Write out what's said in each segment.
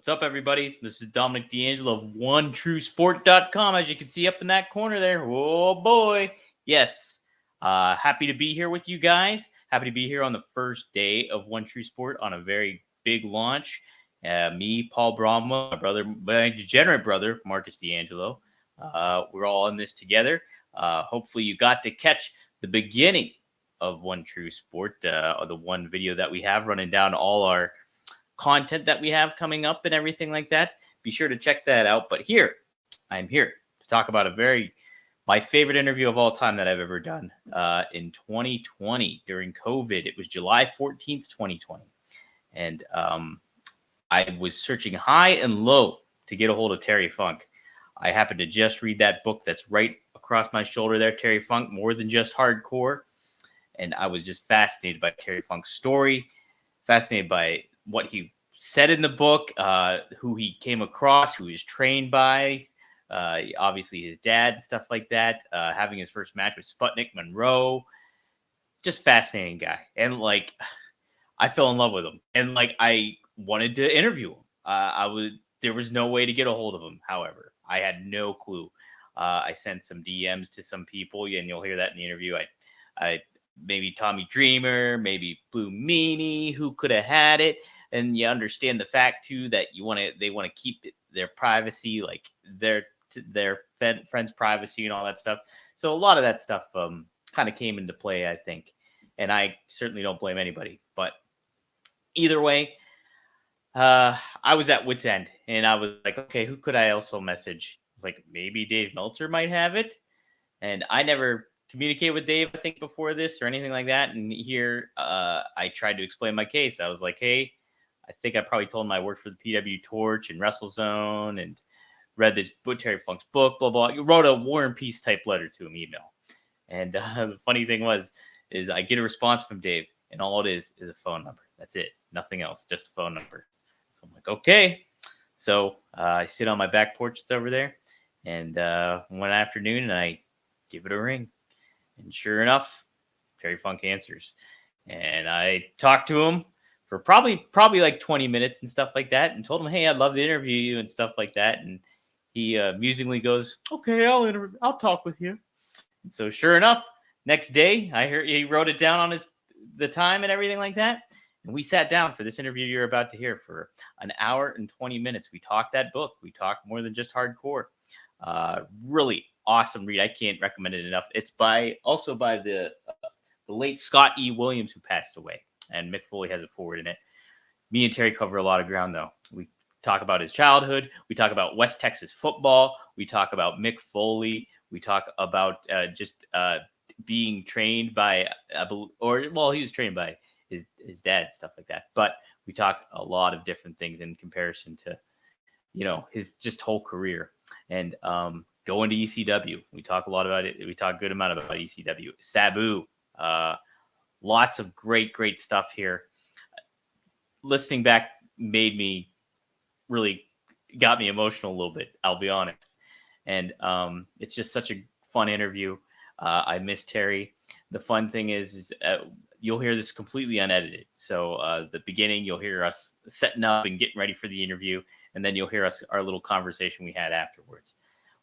What's up, everybody? This is Dominic DeAngelo of OneTrueSport.com. As you can see up in that corner there. Oh, boy. Yes. Happy to be here with you guys. Happy to be here on the first day of One True Sport on a very big launch. Me, Paul Bromwell, my degenerate brother, Marcus DeAngelo. We're all in this together. Hopefully you got to catch the beginning of One True Sport, the one video that we have running down all our content that we have coming up and everything like that. Be sure to check that out. But I'm here to talk about my favorite interview of all time that I've ever done in 2020 during COVID. It was July 14th, 2020. And I was searching high and low to get a hold of Terry Funk. I happened to just read that book that's right across my shoulder there, Terry Funk, More Than Just Hardcore. And I was just fascinated by Terry Funk's story, fascinated by what he said in the book, who he came across, who he was trained by, obviously his dad and stuff like that, having his first match with Sputnik Monroe. Just fascinating guy. And I fell in love with him. And I wanted to interview him. There was no way to get a hold of him. However, I had no clue. I sent some DMs to some people, and you'll hear that in the interview. I maybe Tommy Dreamer, maybe Blue Meanie, who could have had it. And you understand the fact too that they want to keep their privacy, like their friends' privacy and all that stuff. So a lot of that stuff kind of came into play, I think. And I certainly don't blame anybody. But either way, I was at wit's end, and I was like, okay, who could I also message? It's like maybe Dave Meltzer might have it, and I never communicate with Dave, I think, before this or anything like that. And here, I tried to explain my case. I was like, hey, I think I probably told him I worked for the PW Torch and WrestleZone and read this Terry Funk's book, blah, blah. You wrote a War and Peace type letter to him, email. And the funny thing is I get a response from Dave, and all it is a phone number. That's it. Nothing else, just a phone number. So I'm like, okay. So I sit on my back porch. It's over there. And one afternoon, and I give it a ring. And sure enough, Terry Funk answers. And I talked to him for probably like 20 minutes and stuff like that, and told him, hey, I'd love to interview you and stuff like that. And he musingly goes, okay, I'll talk with you. And so sure enough, next day, I heard he wrote it down on the time and everything like that. And we sat down for this interview you're about to hear for an hour and 20 minutes. We talked that book. We talked More Than Just Hardcore. Really awesome read. I can't recommend it enough. It's also by the late Scott E. Williams, who passed away, and Mick Foley has a forward in it. Me and Terry cover a lot of ground, though. We talk about his childhood. We talk about West Texas football. We talk about Mick Foley. We talk about just being trained by, he was trained by his dad, stuff like that. But we talk a lot of different things in comparison to, his just whole career. And going to ECW. We talk a lot about it. We talk a good amount about ECW. Sabu. Lots of great stuff here. Listening back got me emotional a little bit, I'll be honest. And it's just such a fun interview. I miss Terry. The fun thing is you'll hear this completely unedited. So the beginning, you'll hear us setting up and getting ready for the interview, and then you'll hear our little conversation we had afterwards.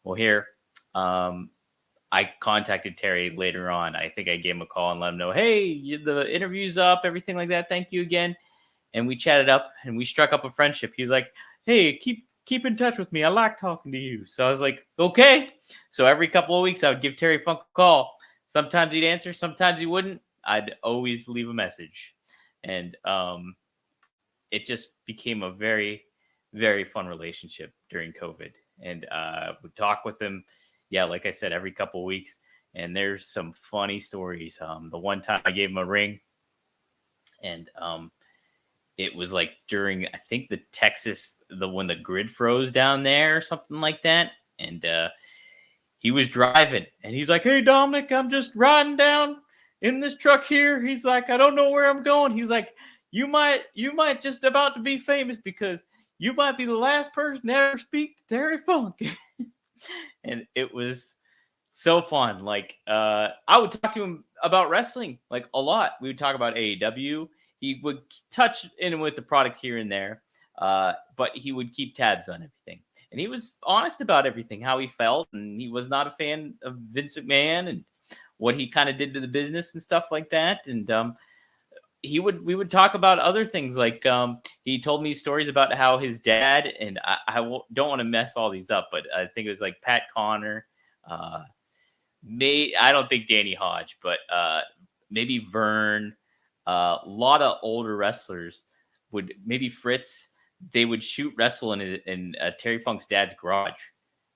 Well, here, I contacted Terry later on. I think I gave him a call and let him know, hey, the interview's up, everything like that. Thank you again. And we chatted up and we struck up a friendship. He was like, hey, keep in touch with me. I like talking to you. So I was like, okay. So every couple of weeks, I would give Terry Funk a call. Sometimes he'd answer, sometimes he wouldn't. I'd always leave a message. And it just became a very, very fun relationship during COVID. And would talk with him, like I said, every couple of weeks. And there's some funny stories. The one time I gave him a ring, and it was like during, I think, the Texas, when the grid froze down there or something like that. And he was driving, and he's like, hey, Dominic, I'm just riding down in this truck here. He's like, I don't know where I'm going. He's like, you might just about to be famous because you might be the last person to ever speak to Terry Funk. And it was so fun. I would talk to him about wrestling a lot. We would talk about AEW. He would touch in with the product here and there. but he would keep tabs on everything. And he was honest about everything, how he felt. And he was not a fan of Vince McMahon and what he kind of did to the business and stuff like that. And we would talk about other things. Like he told me stories about how his dad, and don't want to mess all these up, but I think it was like Pat Connor, I don't think Danny Hodge, but maybe Vern, a lot of older wrestlers maybe Fritz, they would shoot wrestle in Terry Funk's dad's garage,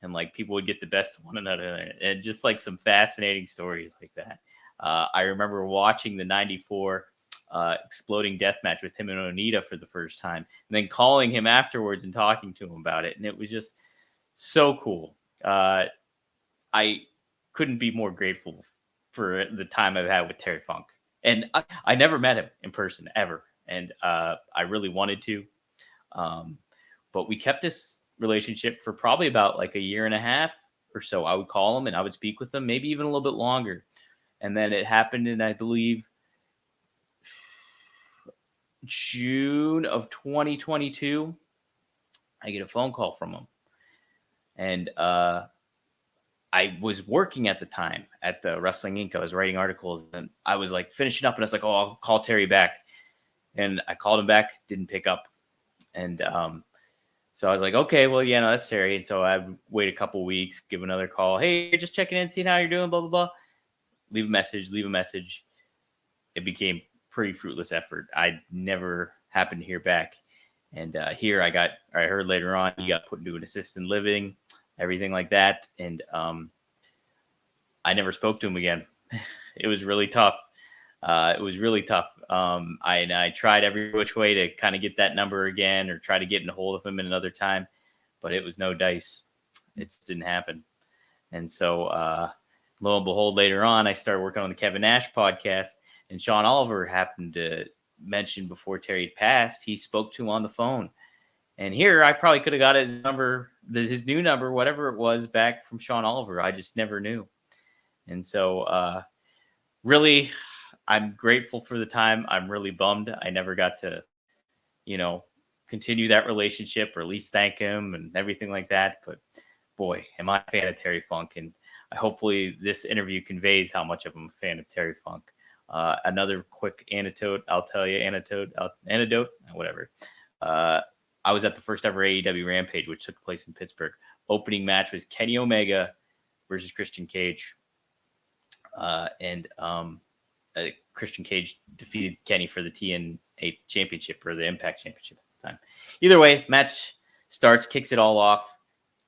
and like people would get the best of one another, and just like some fascinating stories like that. I remember watching the '94 exploding death match with him and Onita for the first time, and then calling him afterwards and talking to him about it, and it was just so cool. I couldn't be more grateful for the time I've had with Terry Funk, and I never met him in person ever, and I really wanted to. But we kept this relationship for probably about like a year and a half or so. I would call him and I would speak with him, maybe even a little bit longer. And then it happened in, I believe, June of 2022. I get a phone call from him. And I was working at the time at the Wrestling Inc. I was writing articles, and I was like finishing up, and I was like, oh, I'll call Terry back. And I called him back, didn't pick up. And so I was like, okay, well, yeah, no, that's Terry. And so I wait a couple weeks, give another call. Hey, just checking in, seeing how you're doing, blah, blah, blah. Leave a message. It became pretty fruitless effort. I never happened to hear back. And here I heard later on he got put into an assisted living, everything like that. And I never spoke to him again. It was really tough. I tried every which way to kind of get that number again, or try to get in a hold of him in another time, but it was no dice. It just didn't happen. And so lo and behold, later on, I started working on the Kevin Nash podcast, and Sean Oliver happened to mention before Terry had passed, he spoke to him on the phone. And here I probably could have got his number, his new number, whatever it was, back from Sean Oliver. I just never knew. And so really, I'm grateful for the time. I'm really bummed I never got to, continue that relationship, or at least thank him and everything like that. But boy, am I a fan of Terry Funk. And hopefully this interview conveys how much of I'm a fan of Terry Funk. Another quick anecdote, whatever. I was at the first ever AEW Rampage, which took place in Pittsburgh. Opening match was Kenny Omega versus Christian Cage. Christian Cage defeated Kenny for the TNA championship, or the Impact championship at the time. Either way, match starts, kicks it all off.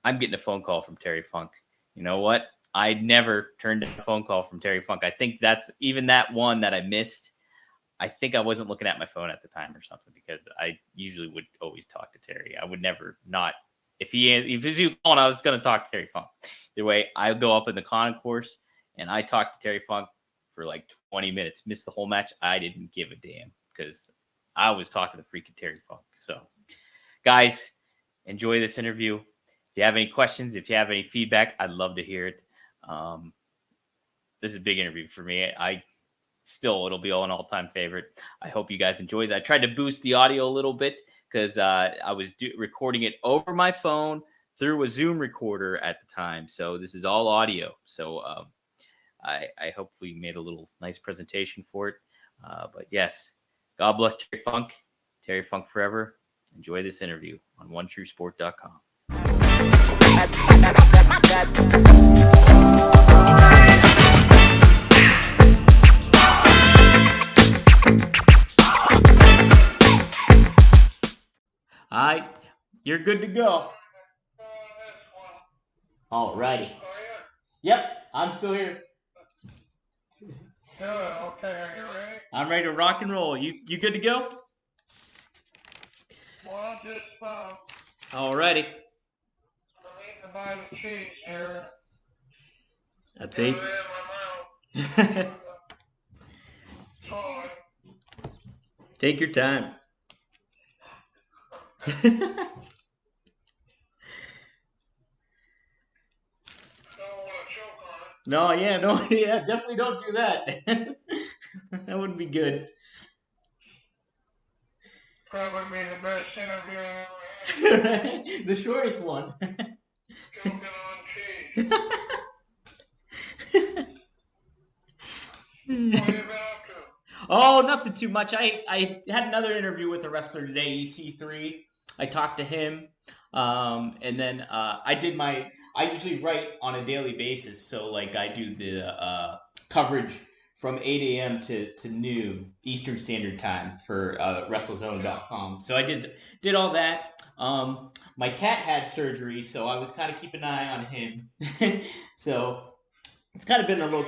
I'm getting a phone call from Terry Funk. You know what? I never turned down a phone call from Terry Funk. I think that's even that one that I missed. I think I wasn't looking at my phone at the time or something, because I usually would always talk to Terry. I would never not. If he was calling, I was going to talk to Terry Funk. Either way, I go up in the concourse and I talked to Terry Funk for like 20 minutes, missed the whole match. I didn't give a damn, because I was talking to freaking Terry Funk. So, guys, enjoy this interview. If you have any questions, if you have any feedback, I'd love to hear it. This is a big interview for me. It'll be an all-time favorite. I hope you guys enjoy it. I tried to boost the audio a little bit, because I was recording it over my phone through a Zoom recorder at the time. So this is all audio. So I hopefully made a little nice presentation for it. But yes, God bless Terry Funk. Terry Funk forever. Enjoy this interview on OneTrueSport.com. All right, you're good to go. All righty. Yep, I'm still here. Okay, are you ready? I'm ready to rock and roll. You good to go? Well, just All righty. I need to buy the cheese here. That's it. Take your time. No, definitely don't do that. That wouldn't be good. Probably be the best interview I ever had. The shortest one. Choking on cheese. What have you been up to? Oh, nothing too much. I had another interview with a wrestler today, EC3. I talked to him. And then I usually write on a daily basis. So, like, I do the coverage from 8 a.m. to noon Eastern Standard Time for WrestleZone.com. So I did all that. My cat had surgery, so I was kind of keeping an eye on him. So it's kind of been a little.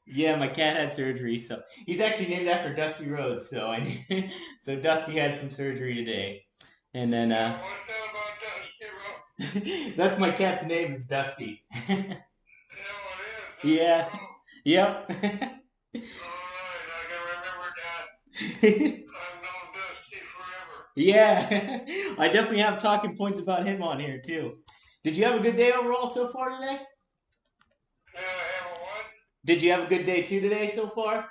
Yeah, my cat had surgery, so he's actually named after Dusty Rhodes. So so Dusty had some surgery today, and then What's that about Dusty Rhodes? that's my cat's name is Dusty. Yeah, it is. Yeah. Yep. Alright, I can remember that. I've known Dusty forever. Yeah, I definitely have talking points about him on here too. Did you have a good day overall so far today? Yeah, I have a what? Did you have a good day too today so far? A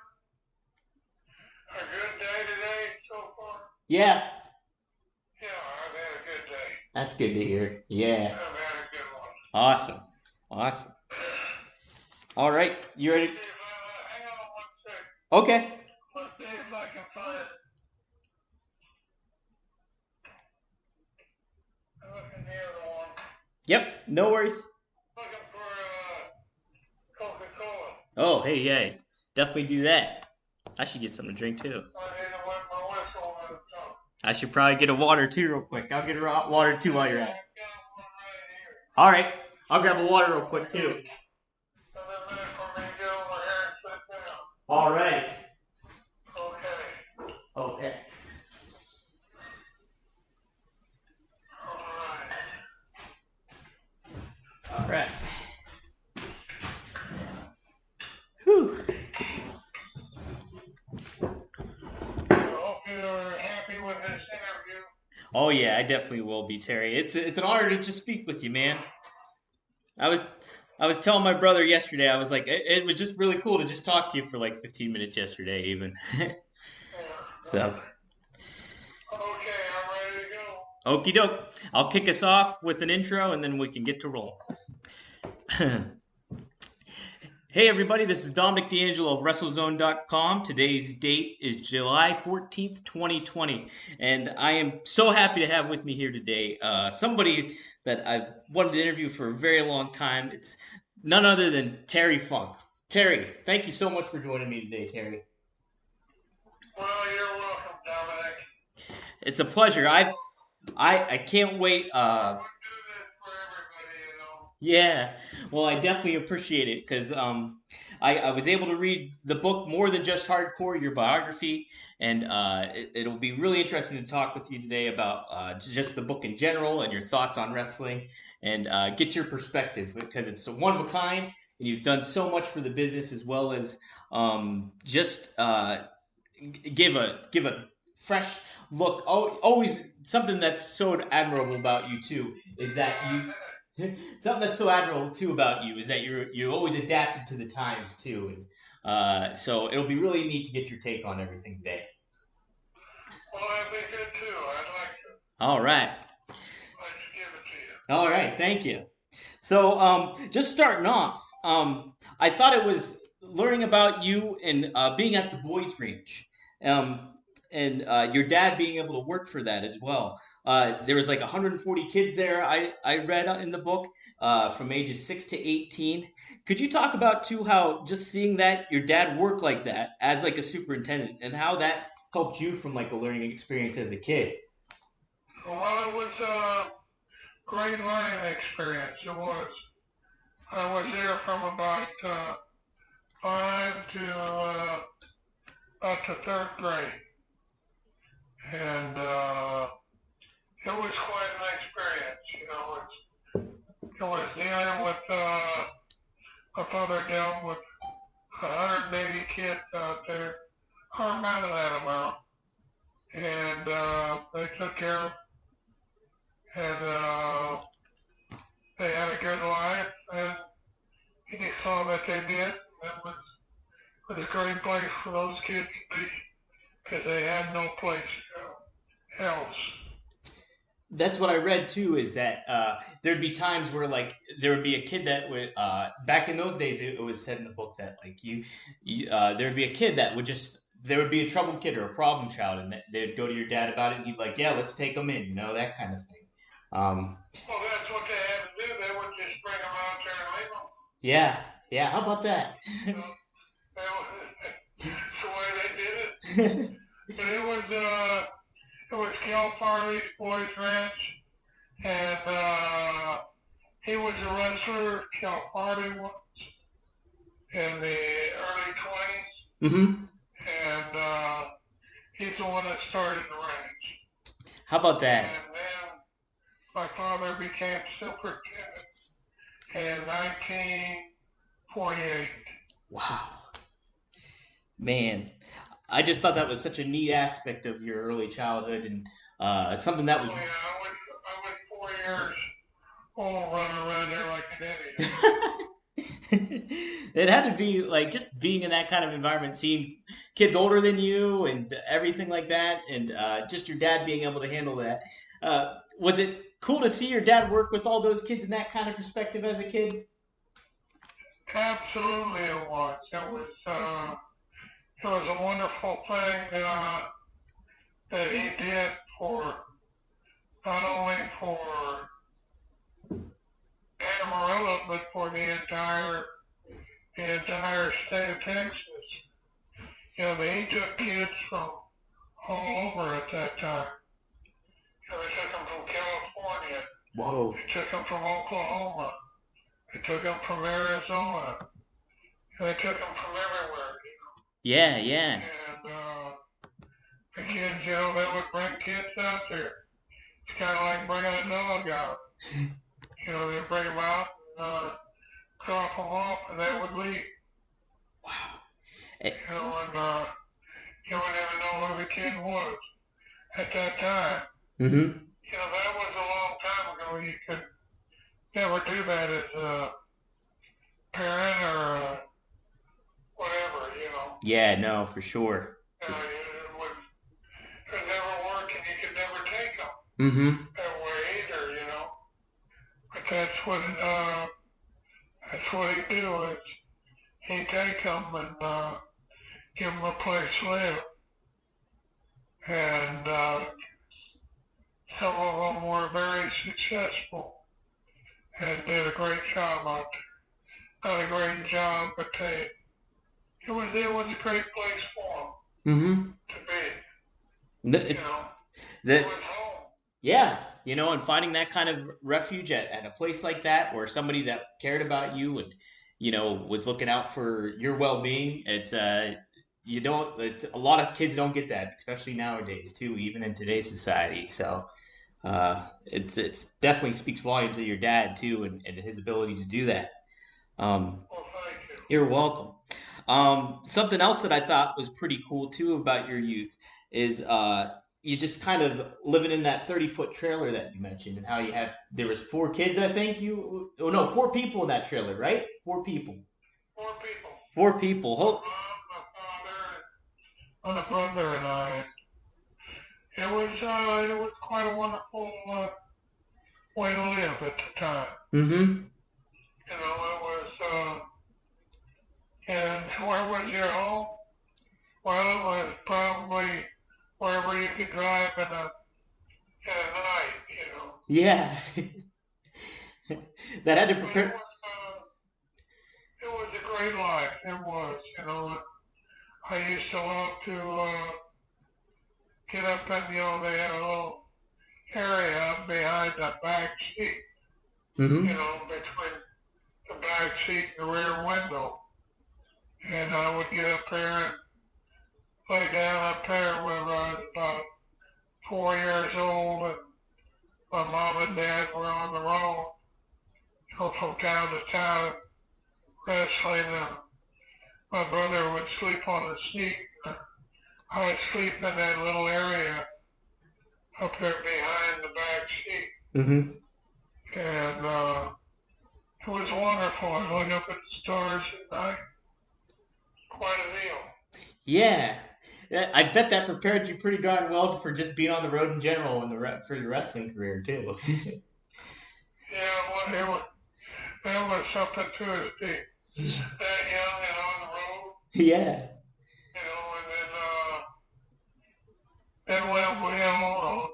good day today so far? Yeah. Yeah, I've had a good day. That's good to hear. Yeah. I've had a good one. Awesome. All right, you ready? Hang on 1 second. Okay. Let's see if I can find it. I'm looking the other one. Yep. No worries. Looking for Coca-Cola. Oh, hey, yay. Definitely do that. I should get something to drink too. I need to wet my whistle with a tongue. I should probably get a water too real quick. I'll get a water too while you're at it. I've got one right here. All right. I'll grab a water real quick too. Another minute for me to get over here and sit down. All right. Okay. Okay. All right. All right. Whew. I hope you're happy with this interview. Oh yeah, I definitely will be, Terry. It's an honor to just speak with you, man. I was telling my brother yesterday. I was like, it was just really cool to just talk to you for like 15 minutes yesterday, even. So. Okay, I'm ready to go. Okie doke. I'll kick us off with an intro, and then we can get to roll. Hey everybody, this is Dominic DeAngelo of WrestleZone.com. Today's date is July 14th, 2020, and I am so happy to have with me here today somebody that I've wanted to interview for a very long time. It's none other than Terry Funk. Terry, thank you so much for joining me today, Terry. Well, you're welcome, Dominic. It's a pleasure. I can't wait. I would do this for everybody, you know. Yeah, well, I definitely appreciate it because I was able to read the book More Than Just Hardcore, your biography, and it'll be really interesting to talk with you today about just the book in general and your thoughts on wrestling and get your perspective because it's one of a kind and you've done so much for the business as well as just give a fresh look. Always something that's so admirable about you too is that you. Something that's so admirable too about you is that you're always adapted to the times too, and so it'll be really neat to get your take on everything today. Well, that'd be good too. I'd like to. All right. Let's give it to you. All right. Thank you. So just starting off, I thought it was learning about you and being at the boys' range, and your dad being able to work for that as well. There was like 140 kids there. I read in the book from ages 6 to 18. Could you talk about too how just seeing that your dad worked like that as like a superintendent and how that helped you from like a learning experience as a kid? Well, it was a great learning experience. It was. I was there from about 5 to up to 3rd grade, and it was quite an experience. You know, it was dealing with my father dealt with 180 kids out there, or about that amount, and they took care of, and they had a good life, and he saw that they did. It was a great place for those kids to be, because they had no place to go. else. That's what I read too. Is that there'd be times where like there would be a kid that would back in those days it was said in the book that like there'd be a kid that would just there would be a troubled kid or a problem child and they'd go to your dad about it and he'd like yeah let's take them in that kind of thing. Well, that's what they had to do. They would just bring them out there and leave them. Yeah. How about that? That's the way they did it. But it was Cal Farley's boys' ranch, and he was a wrestler. Cal Farley was in the early 20s, and he's the one that started the ranch. How about that? And then my father became superintendent in 1948. Wow. Man, I just thought that was such a neat aspect of your early childhood and something that was... Oh, yeah, I was 4 years old running around there like an idiot. It had to be like just being in that kind of environment, seeing kids older than you and everything like that, and just your dad being able to handle that. Was it cool to see your dad work with all those kids in that kind of perspective as a kid? Absolutely it was. It was a wonderful thing that he did for not only for Amarillo but for the entire state of Texas. He took kids from all over at that time. They took them from California. Whoa. They took them from Oklahoma. They took them from Arizona. They took them from everywhere. Yeah. And the kids, they would bring kids out there. It's kind of like bringing a dog out. They'd bring them out and drop them off, and they would leave. Wow. And you wouldn't even know who the kid was at that time. Mm-hmm. That was a long time ago. You could never do that as a parent or whatever. Yeah, no, for sure. It would never work, and you could never take them that way either. But that's what he'd do. Is he'd take them and give them a place to live, and some of them were very successful and did a great job out there. Not a great job, but it was a great place for them to be. It was home. Yeah, and finding that kind of refuge at a place like that, or somebody that cared about you and was looking out for your well-being. It's a lot of kids don't get that, especially nowadays too, even in today's society. So it's definitely speaks volumes of your dad too, and his ability to do that. Well, thank you. You're welcome. Something else that I thought was pretty cool too about your youth is you just kind of living in that 30-foot trailer that you mentioned, and how there was 4 kids, I think 4 people in that trailer, right? 4 people. 4 people. 4 people. My mom, my father, my brother, and I. It was quite a wonderful way to live at the time. Mm-hmm. It was. And where was your home? Well, it was probably wherever you could drive in a night, Yeah. That had to prepare. It was a great life. It was, I used to love to get up and, they had a little area up behind the back seat, between the back seat and the rear window. And I would get up there and lay down up there when I was about 4 years old, and my mom and dad were on the road, from town to town, wrestling, and my brother would sleep on the seat. I would sleep in that little area up there behind the back seat. Mm-hmm. And it was wonderful. I looked up at the stars at night. Quite a deal. Yeah. Yeah, I bet that prepared you pretty darn well for just being on the road in general for your wrestling career too. Yeah, well, there was something to it. That young and on the road, Yeah. and then went with him on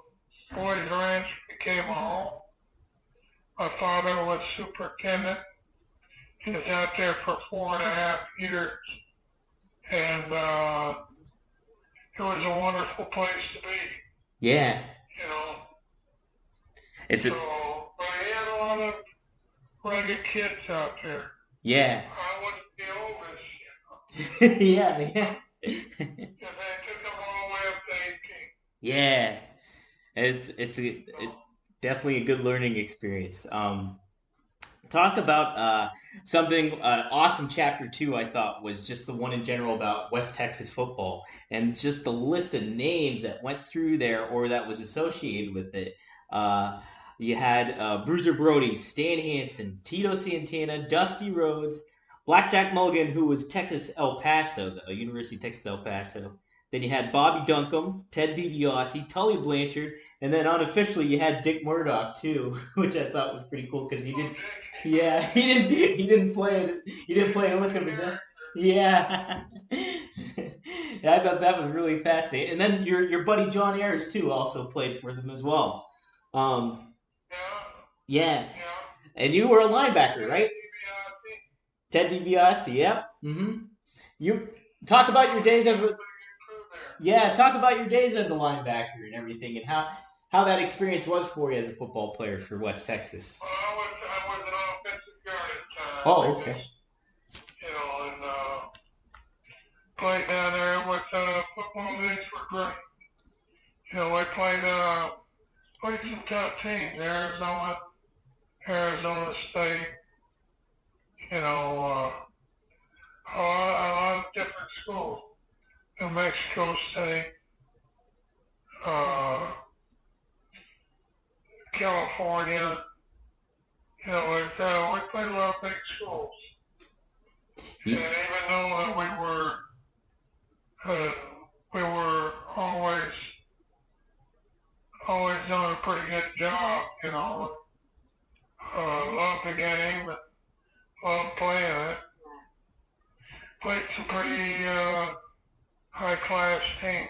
Boys Ranch, became a home. My father was superintendent. He was out there for 4.5 years, and it was a wonderful place to be. Yeah. You know, It's a so but he had a lot of rugged kids out there. yeah. I was the oldest, Yeah, yeah. because they took them all the way up to 18. Yeah. It's definitely a good learning experience. Talk about something awesome. Chapter 2, I thought, was just the one in general about West Texas football and just the list of names that went through there or that was associated with it. Uh, you had Bruiser Brody, Stan Hansen, Tito Santana, Dusty Rhodes, Blackjack Mulligan, who was Texas El Paso, though, University of Texas El Paso. Then you had Bobby Duncombe, Ted DiBiase, Tully Blanchard, and then unofficially you had Dick Murdoch too, which I thought was pretty cool because he did. Yeah, he didn't play a lick of it. Yeah. Yeah, I thought that was really fascinating. And then your buddy John Ayers too also played for them as well. Um, yeah, and you were a linebacker, right? Ted DiBiase, yep. You talk about your days as a talk about your days as a linebacker and everything, and how that experience was for you as a football player for West Texas. Well, I was an offensive guard at the time. Oh, okay. And played down there with football days were great. I played some tough teams, Arizona State, a lot of different schools. New Mexico State, California. We played a lot of big schools. And even though we were always doing a pretty good job, loved the game, and loved playing it. Played some pretty high class teams,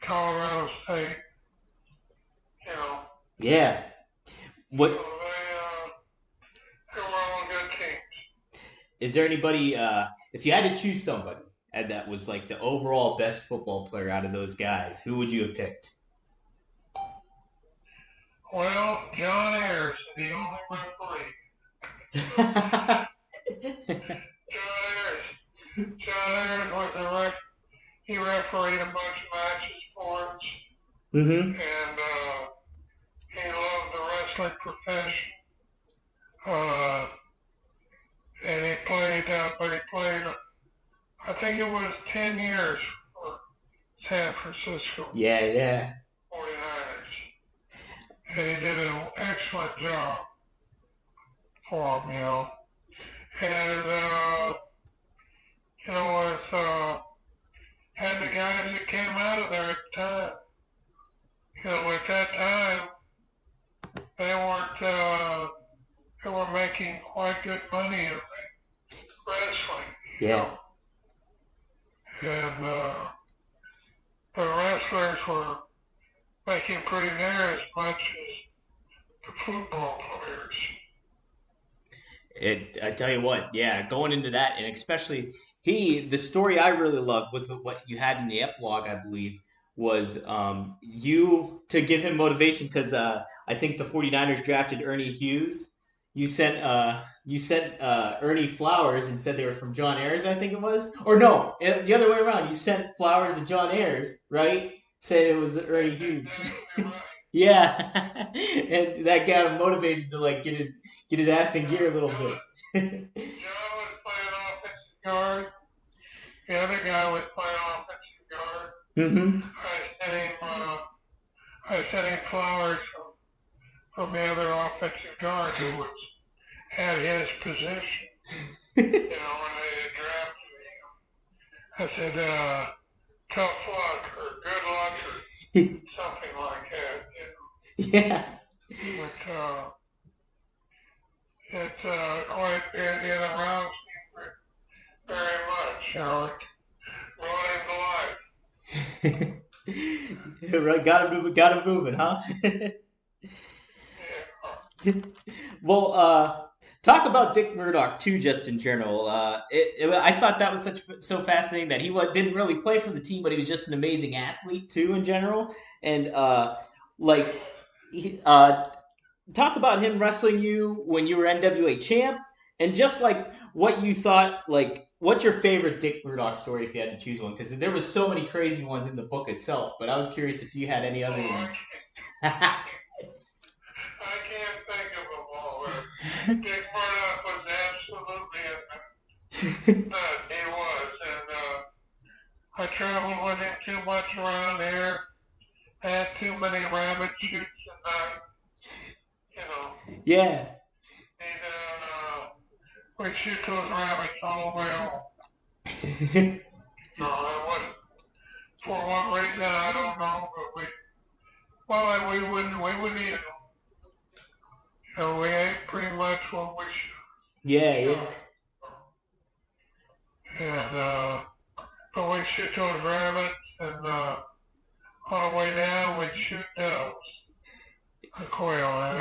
Colorado State, Yeah. What? So they were all good teams. Is there anybody? If you had to choose somebody that was like the overall best football player out of those guys, who would you have picked? Well, John Ayers, the only referee. John Ayers was the ref. He refereed a bunch of matches for us. Mm-hmm. And he loved the wrestling profession. And he played, I think it was 10 years for San Francisco. Yeah. 49ers. And he did an excellent job for him, And, had the guys that came out of there at the time. At that time, they were making quite good money in wrestling. Yeah. And the wrestlers were making pretty near as much as the football players. I tell you what, yeah, going into that, and especially the story I really loved was what you had in the epilogue, I believe, was you to give him motivation because I think the 49ers drafted Ernie Hughes. You sent Ernie flowers and said they were from John Ayers, I think it was. Or no, the other way around. You sent flowers to John Ayers, right? Said it was Ernie Hughes. Yeah, and that got him motivated to like get his ass in gear a little bit. John was playing offensive guard. The other guy was playing offensive guard. Mm-hmm. I sent him flowers from the other offensive guard who was at his position. When they drafted him, I said, tough luck or good luck or something like that, Yeah. But it's quite it aroused me very much. It brought into life. Right, got him moving, huh? Yeah. Well, talk about Dick Murdoch too, just in general. I thought that was so fascinating that he didn't really play for the team, but he was just an amazing athlete too, in general. And talk about him wrestling you when you were NWA champ, and just like what you thought. Like, what's your favorite Dick Murdoch story if you had to choose one? Because there was so many crazy ones in the book itself, but I was curious if you had any other ones. I can't think of them all. Dick Murdoch was absolutely a nut. He was. And I traveled with him too much around here. I had too many rabbit shoots and Yeah. We'd shoot those rabbits all the way home. No, it wasn't. For what reason, I don't know, but we wouldn't eat them. So we ate pretty much what we should. Yeah. And but we shoot those rabbits, and on the way down we'd shoot doves, a quail, and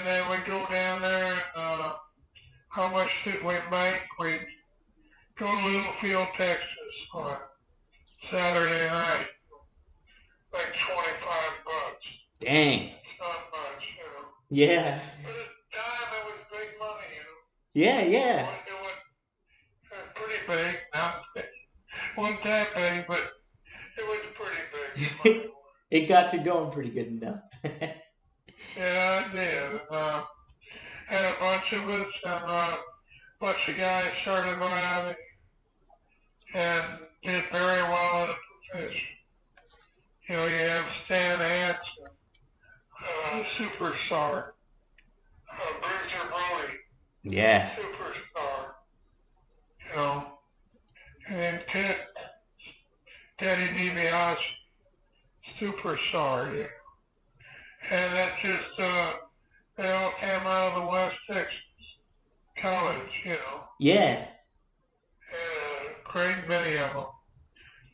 then we'd go down there, and how much did we make? We'd go to Littlefield, Texas on Saturday night, like $25. Dang. It's not much, Yeah. But at the time, it was big money, Yeah. It was pretty big. Wasn't that big, but it was pretty big. It got you going pretty good enough. Yeah, I did. Had a bunch of us, and a bunch of guys started riding and did very well in the profession. You have Stan Hansen, superstar. Bruiser Brody, Yeah. superstar. And then Teddy DiBiase, superstar. And that's just, they all came out of the West Texas College, Yeah. Great many of them.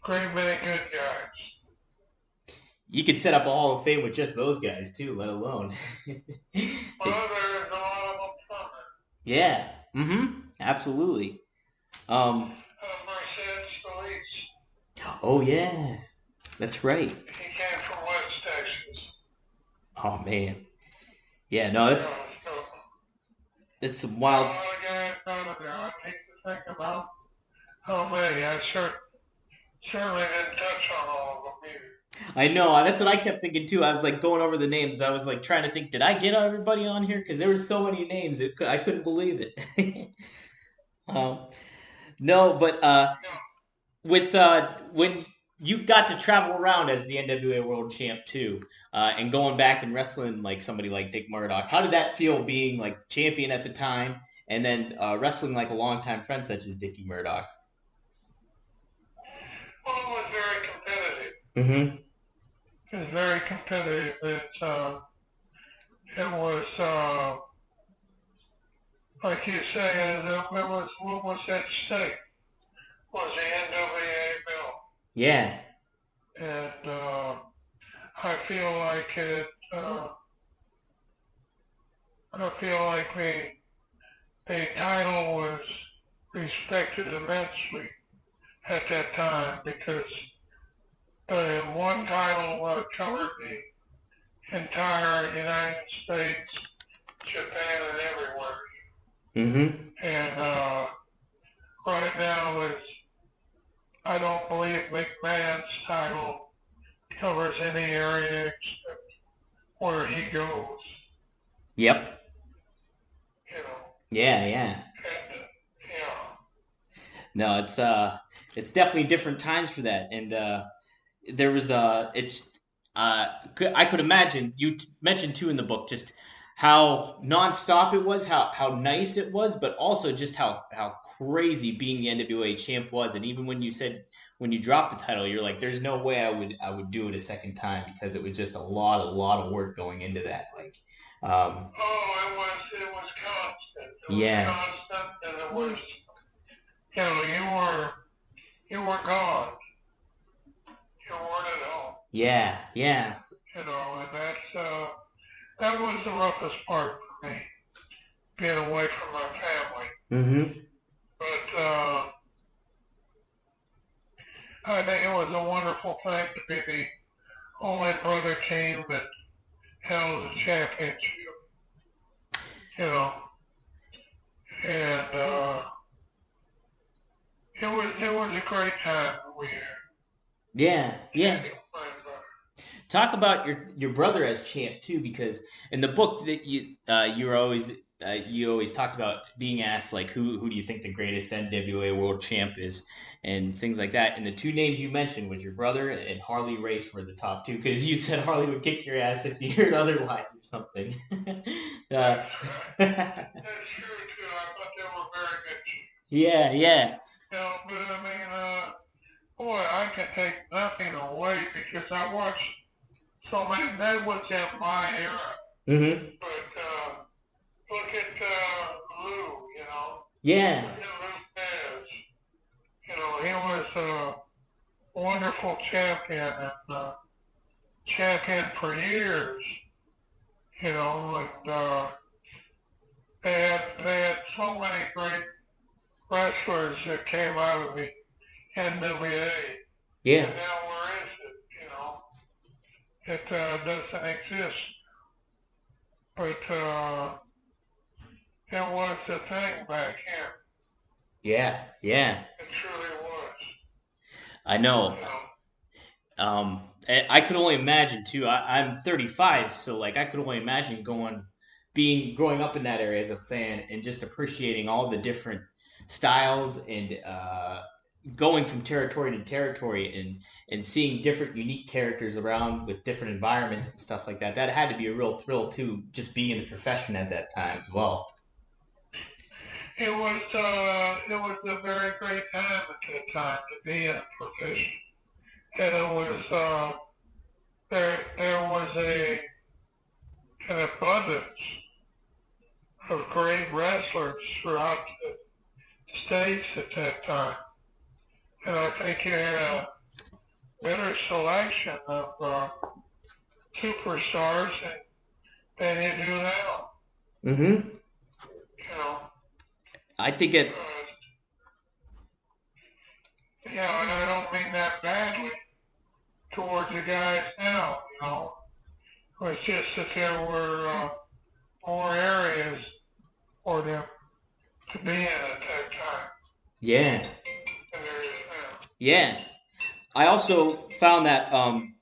Great many good guys. You could set up a Hall of Fame with just those guys too, let alone. Well, there's a lot of them from there. Yeah. Absolutely. Mercedes Felice. Oh yeah. That's right. He came from West Texas. Oh man. Yeah, no, it's some wild. A lot of guys out of there. I hate to think about how many. I certainly didn't touch on all of them either. I know. That's what I kept thinking too. I was like going over the names. I was like trying to think, did I get everybody on here? Because there were so many names. I couldn't believe it. No, but with when you got to travel around as the NWA World Champ too, and going back and wrestling like somebody like Dick Murdoch, how did that feel being like champion at the time, and then wrestling like a longtime friend such as Dickie Murdoch? Well, it was very competitive. Mm-hmm. It was very competitive. It was like you say, what was at stake was the NWA belt. Yeah. And I feel like the title was respected immensely at that time because the one title covered the entire United States, Japan, and everywhere. Mm-hmm. And right now I don't believe McMahon's title covers any area except where he goes. Yep. Yeah. And, No, it's definitely different times for that, and there was I could imagine you mentioned too in the book just how nonstop it was, how nice it was, but also just how crazy being the NWA champ was, and even when you said when you dropped the title, you're like, there's no way I would do it a second time, because it was just a lot of work going into that. Like, it was constant. It was constant, and it was, you were gone. You weren't at home. Yeah. And that was the roughest part for me, being away from my family. Mm-hmm. But I think it was a wonderful thing to be the only brother team that held the championship. And it was a great time that we had. Yeah. Talk about your brother as champ too, because in the book that you always talked about being asked, like, who do you think the greatest NWA world champ is, and things like that. And the two names you mentioned was your brother and Harley Race were the top two, because you said Harley would kick your ass if you heard otherwise or something. That's true too. I thought they were very good. Yeah. But I mean, boy, I can take nothing away because I watched so many. That was in my era. Mm-hmm. But look at Lou. Yeah. Look at Lou Pez. He was a wonderful champion and champion for years. And they had so many great wrestlers that came out of the NWA. Yeah. And now where is it? It doesn't exist. But it was a thing back here. Yeah. It truly was. I know. I could only imagine too. I'm 35, so like I could only imagine growing up in that area as a fan and just appreciating all the different styles and going from territory to territory and seeing different unique characters around with different environments and stuff like that. That had to be a real thrill too, just being in the profession at that time as well. It was a very great time at that time to be in a profession. And it was there was an abundance of great wrestlers throughout the states at that time. And I think you had a better selection of superstars than you do now. Mm-hmm. I think it. And I don't mean that badly towards the guys now. It's just that there were more areas for them to be in at that time. Yeah. Than there is now. Yeah. I also found that I'm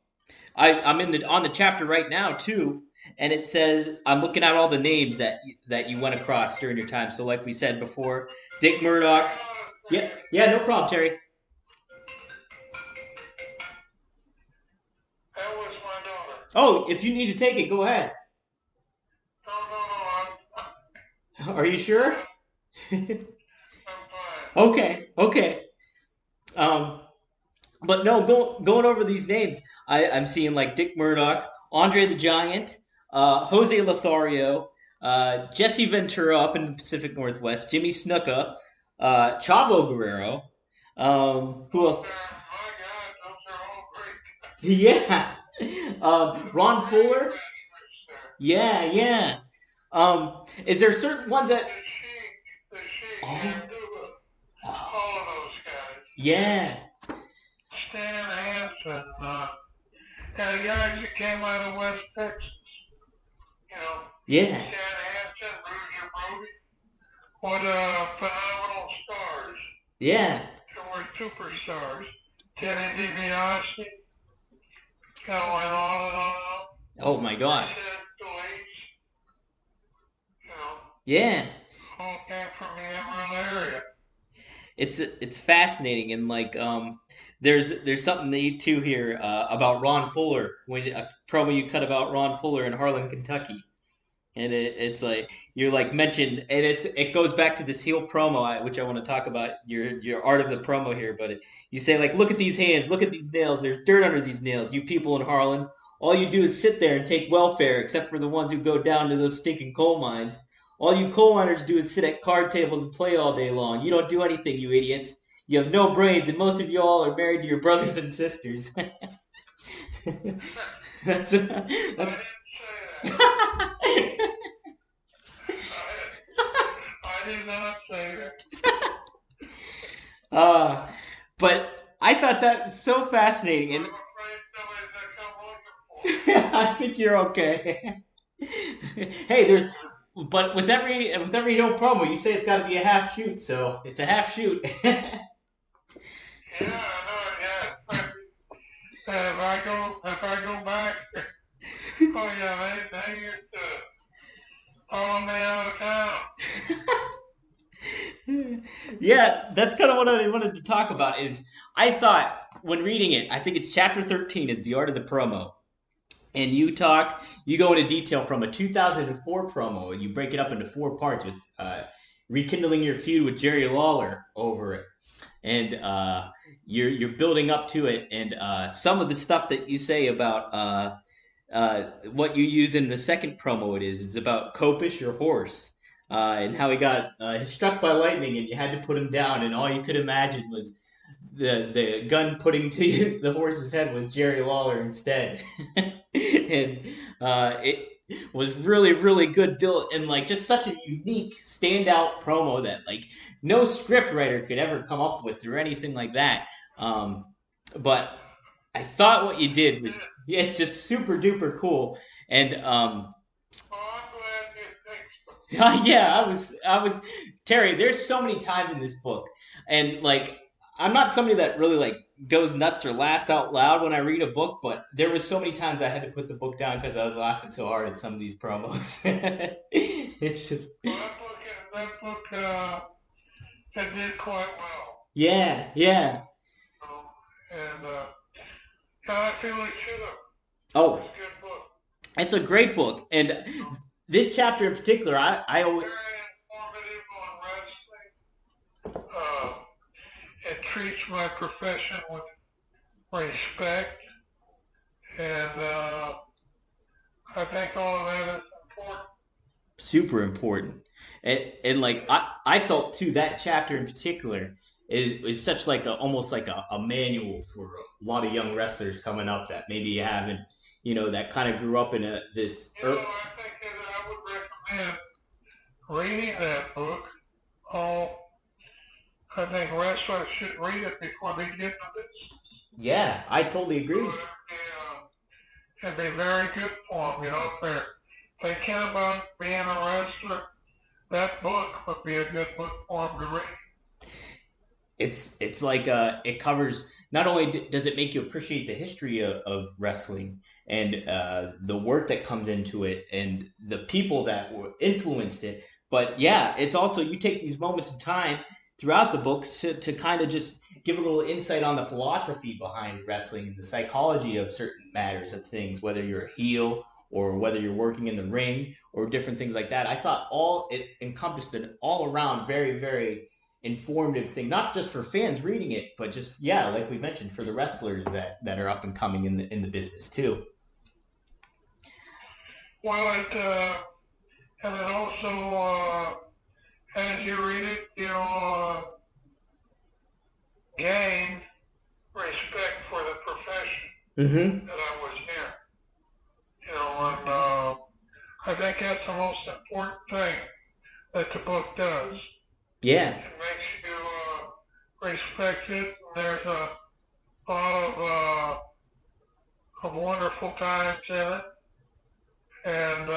on the chapter right now too, and it says I'm looking at all the names that you went across during your time. So like we said before, Dick Murdoch. Yeah, no problem, Terry. That was my daughter. Oh, if you need to take it, go ahead. No, Are you sure? I'm fine. Okay. But no, going over these names, I'm seeing like Dick Murdoch, Andre the Giant, Jose Lothario, Jesse Ventura up in the Pacific Northwest, Jimmy Snuka, Chavo Guerrero. Who else? My God, those are all great. Yeah. Ron Fuller. Yeah. Is there certain ones that? The Sheik, all of those guys. Yeah. Stan Hansen, and the guys that came out of West Texas. Yeah. Stan Hansen, Bruiser Brody. What phenomenal stars. Yeah. They were superstars. Teddy DiBiase. And on and on. Oh my God. You know, Yeah. all came from the Amarillo area. It's fascinating, and like there's something that too here about Ron Fuller, when a promo you cut about Ron Fuller in Harlan, Kentucky. And it's like you like mentioned, and it goes back to this heel promo, which I want to talk about your art of the promo here. But you say like, look at these hands, look at these nails. There's dirt under these nails. You people in Harlan, all you do is sit there and take welfare, except for the ones who go down to those stinking coal mines. All you coal miners do is sit at card tables and play all day long. You don't do anything, you idiots. You have no brains, and most of you all are married to your brothers and sisters. that's I did not say that. But I thought that was so fascinating, and I'm afraid somebody's gonna come looking for me. I think you're okay. Hey, but with every heel promo, you say it's got to be a half shoot, so it's a half shoot. Yeah, I know it. Yeah. If I go back, oh yeah, they used to follow me out of town. Yeah, that's kind of what I wanted to talk about. Is I thought when reading it, I think it's chapter 13 is the art of the promo, and you go into detail from a 2004 promo, and you break it up into 4 parts with rekindling your feud with Jerry Lawler over it, and you're building up to it, and some of the stuff that you say about what you use in the second promo is about Copish, your horse. And how he got struck by lightning, and you had to put him down, and all you could imagine was the gun putting to the horse's head was Jerry Lawler instead. And it was really, really good built, and like just such a unique, standout promo that like no script writer could ever come up with or anything like that. But I thought what you did was it's just super duper cool, and yeah, I was Terry. There's so many times in this book, and like I'm not somebody that really like goes nuts or laughs out loud when I read a book, but there was so many times I had to put the book down because I was laughing so hard at some of these promos. It's just that book it did quite well. Yeah. And I feel it should have. Oh, It's a good book. it's a great book, and this chapter in particular, I always. Very informative on wrestling. It treats my profession with respect, and I think all of that is important. Super important, and like I felt too that chapter in particular is such like almost like a manual for a lot of young wrestlers coming up that maybe you haven't, that kind of grew up in this. I think that I would recommend reading that book. I think wrestlers should read it before they get into this. Yeah, I totally agree. It'd be very good for them, if they care about being a wrestler, that book would be a good book for them to read. It's like it covers, not only does it make you appreciate the history of wrestling and the work that comes into it and the people that influenced it, but yeah, it's also you take these moments of time throughout the book to kind of just give a little insight on the philosophy behind wrestling and the psychology of certain matters of things, whether you're a heel or whether you're working in the ring or different things like that. I thought it encompassed an all-around very, very informative thing, not just for fans reading it, but just, yeah, like we mentioned, for the wrestlers that are up and coming in the business too. Well, and it also, as you read it, gain respect for the profession that I was in. And I think that's the most important thing that the book does. Yeah. It makes you respect it. There's a lot of wonderful times in it, and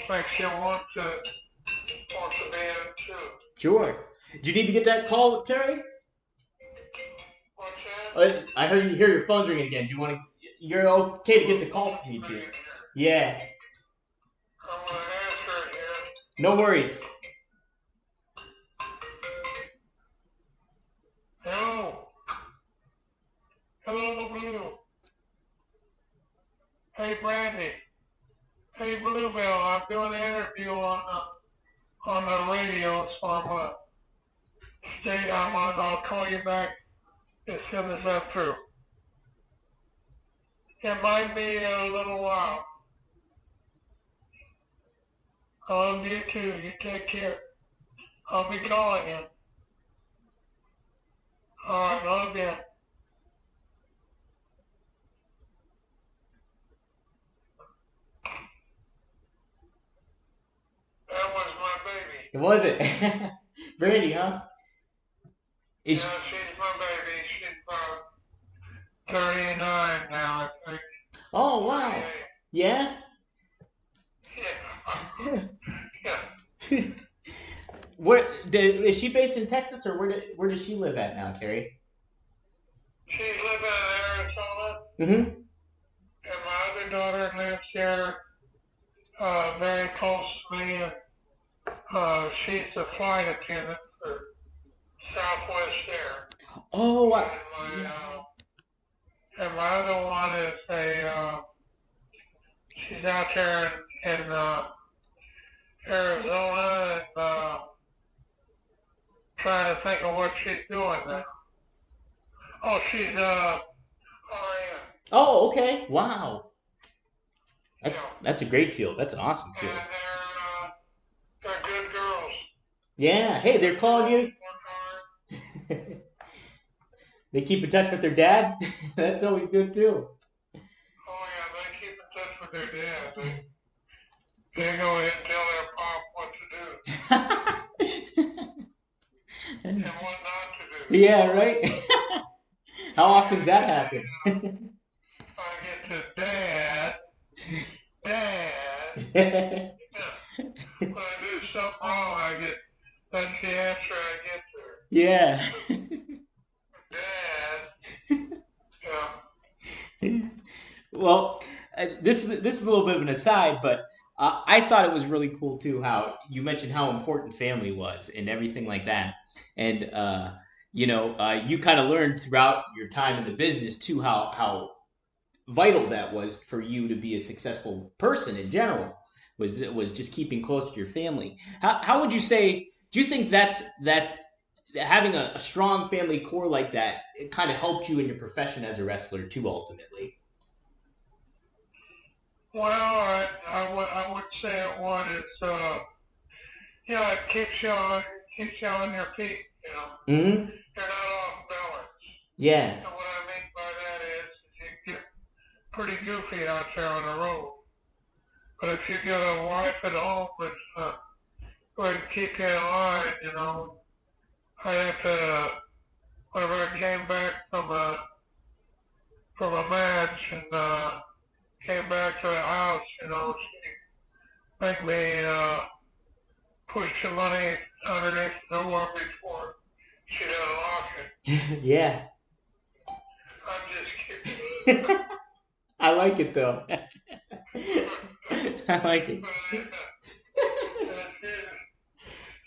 makes you want to be in it too. Sure. Do you need to get that call, Terry? What's that? I heard you hear your phone's ringing again. Do you want to? You're okay to get the call from me too. Yeah. I'm gonna answer it here. No worries. Hello, Blue. Hey, Brandy. Hey, Bluebell. I'm doing an interview on the radio, so I'm gonna stay. I'll call you back as soon as I'm through. It might be a little while. I love you too. You take care. I'll be calling you. All right, love you. That was my baby. Was it? Brandy, huh? Yeah, she's my baby. She's about 39 now, I think. Oh, wow. 38. Yeah? Yeah. Yeah. Is she based in Texas, or where does she live at now, Terry? She's living in Arizona. Mm-hmm. And my other daughter lives here, very close to me. And, she's the flight attendant for Southwest Air. Oh, And my other one is she's out there in Arizona and trying to think of what she's doing now. Oh, she's RN. Oh, okay. Wow. That's a great field. That's an awesome field. And they're good girls. Yeah. Hey, they're calling you. They keep in touch with their dad. That's always good too. Oh yeah, they keep in touch with their dad. They go ahead and tell their pop what to do and what not to do. Yeah, right. How often does that happen? I get to Dad. When I do something wrong, that's the answer I get there. Yeah. Dad. Yeah. Well, this is a little bit of an aside, but I thought it was really cool too how you mentioned how important family was and everything like that, and you kind of learned throughout your time in the business too how vital that was for you to be a successful person in general. Was just keeping close to your family. How would you say? Do you think that having a strong family core like that, it kind of helped you in your profession as a wrestler too, ultimately? Well, I would say it would. It's it keeps you on your feet. You know, Mm-hmm. you're not off balance. Yeah. And what I mean by that is you get pretty goofy out there on the road. But if you get a wife at home that's going to keep you in line, you know, I have to, whenever I came back from a match and came back to the house, you know, she make me push the money underneath the door before she unlock it. Yeah. I'm just kidding. I like it though. I like it.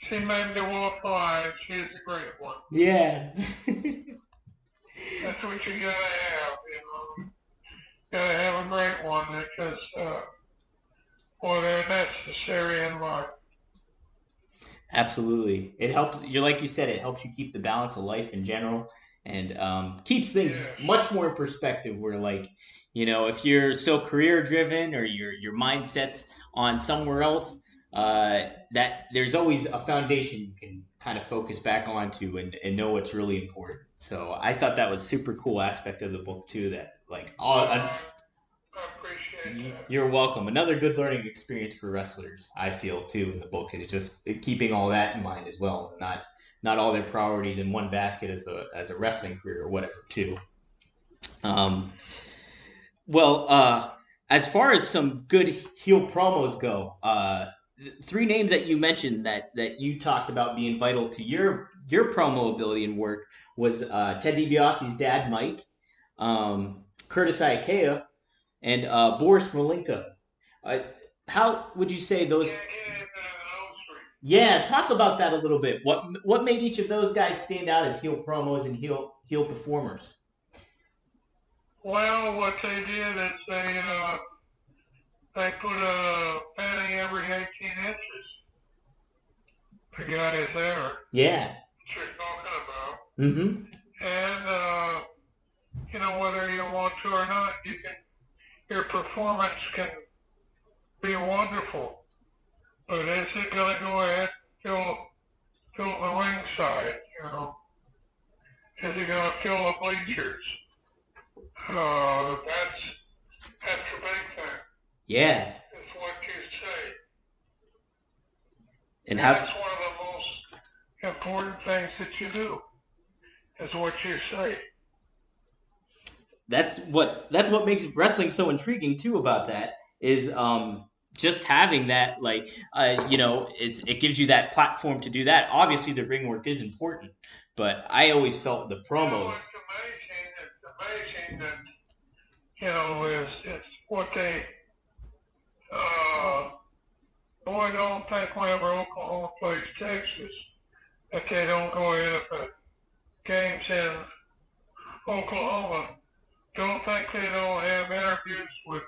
She made the wolf fly. She's a great one. Yeah. That's what you gotta have, you know. Gotta have a great one because, they're necessary in life. Absolutely. It helps. You're like you said. It helps you keep the balance of life in general, and keeps things much more in perspective. Where if you're so career driven or your mindset's on somewhere else, that there's always a foundation you can kind of focus back onto and know what's really important. So I thought that was super cool aspect of the book too. That I appreciate that. You're welcome. Another good learning experience for wrestlers, I feel too, in the book is just keeping all that in mind as well. Not all their priorities in one basket as a wrestling career or whatever too. As far as some good heel promos go, 3 names that you mentioned that you talked about being vital to your promo ability and work was Ted DiBiase's dad, Mike, Curtis Iakea, and Boris Malenko. How would you say those? Yeah, talk about that a little bit. What made each of those guys stand out as heel promos and heel performers? Well, what they did is they put a padding every 18 inches. The guy is there. Yeah. What you're talking about. Mm-hmm. And, you know, whether you want to or not, your performance can be wonderful. But is it going to go ahead and fill the ringside, you know? Is it going to fill the bleachers? That's the big thing. Yeah. Is what you say. And that's one of the most important things that you do, is what you say. That's what makes wrestling so intriguing too about that is just having that, like, you know, it gives you that platform to do that. Obviously the ring work is important, but I always felt the promos. You know, it's amazing that, you know, it's what they, boy, don't think whenever Oklahoma plays Texas that they don't go in at the games in Oklahoma. Don't think they don't have interviews with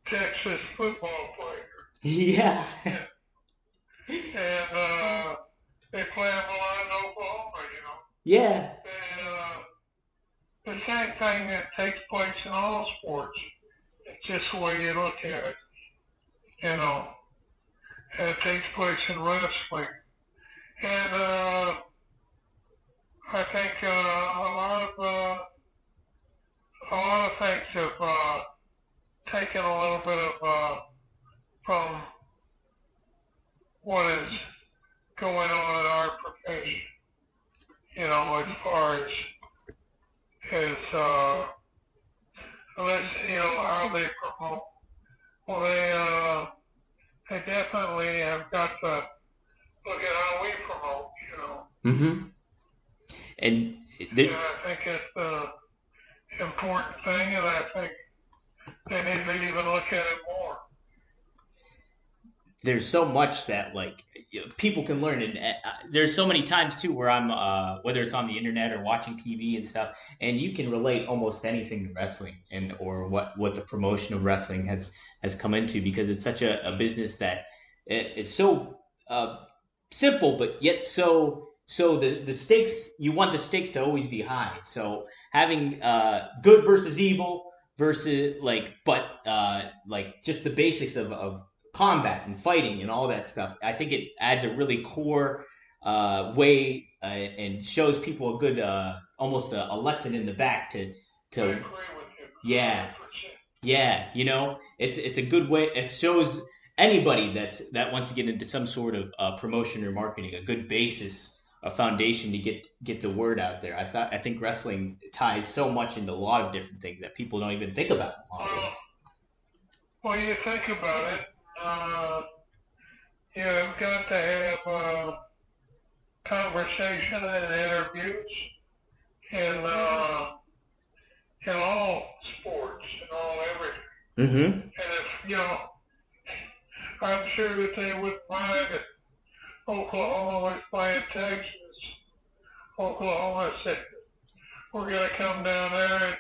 Texas football players. Yeah. And they play them a lot in Oklahoma, you know. Yeah. And the same thing that takes place in all sports. It's just the way you look at it, you know. And it takes place in wrestling. And I think a lot of things have taken a little bit of from what is going on in our profession. You know, as far as you know, how they promote. Well, they definitely have got to look at how we promote, you know. Mm-hmm. And I think it's the important thing, and I think they need to even look at it more. There's so much that, like, people can learn, and there's so many times too where I'm whether it's on the internet or watching TV and stuff, and you can relate almost anything to wrestling and or what the promotion of wrestling has come into, because it's such a business that it's so simple, but yet so the stakes, you want the stakes to always be high. So having good versus evil versus like just the basics of combat and fighting and all that stuff, I think it adds a really core way and shows people a good almost a lesson in the back to I agree with you. 100%. yeah, you know, it's a good way. It shows anybody that wants to get into some sort of promotion or marketing a good basis, a foundation to get the word out there. I think wrestling ties so much into a lot of different things that people don't even think about. Well, you think about it. You've got to have conversation and interviews in all sports and all everything. Mm-hmm. And if, you know, I'm sure that they wouldn't mind if Oklahoma was playing Texas. Oklahoma said, we're going to come down there and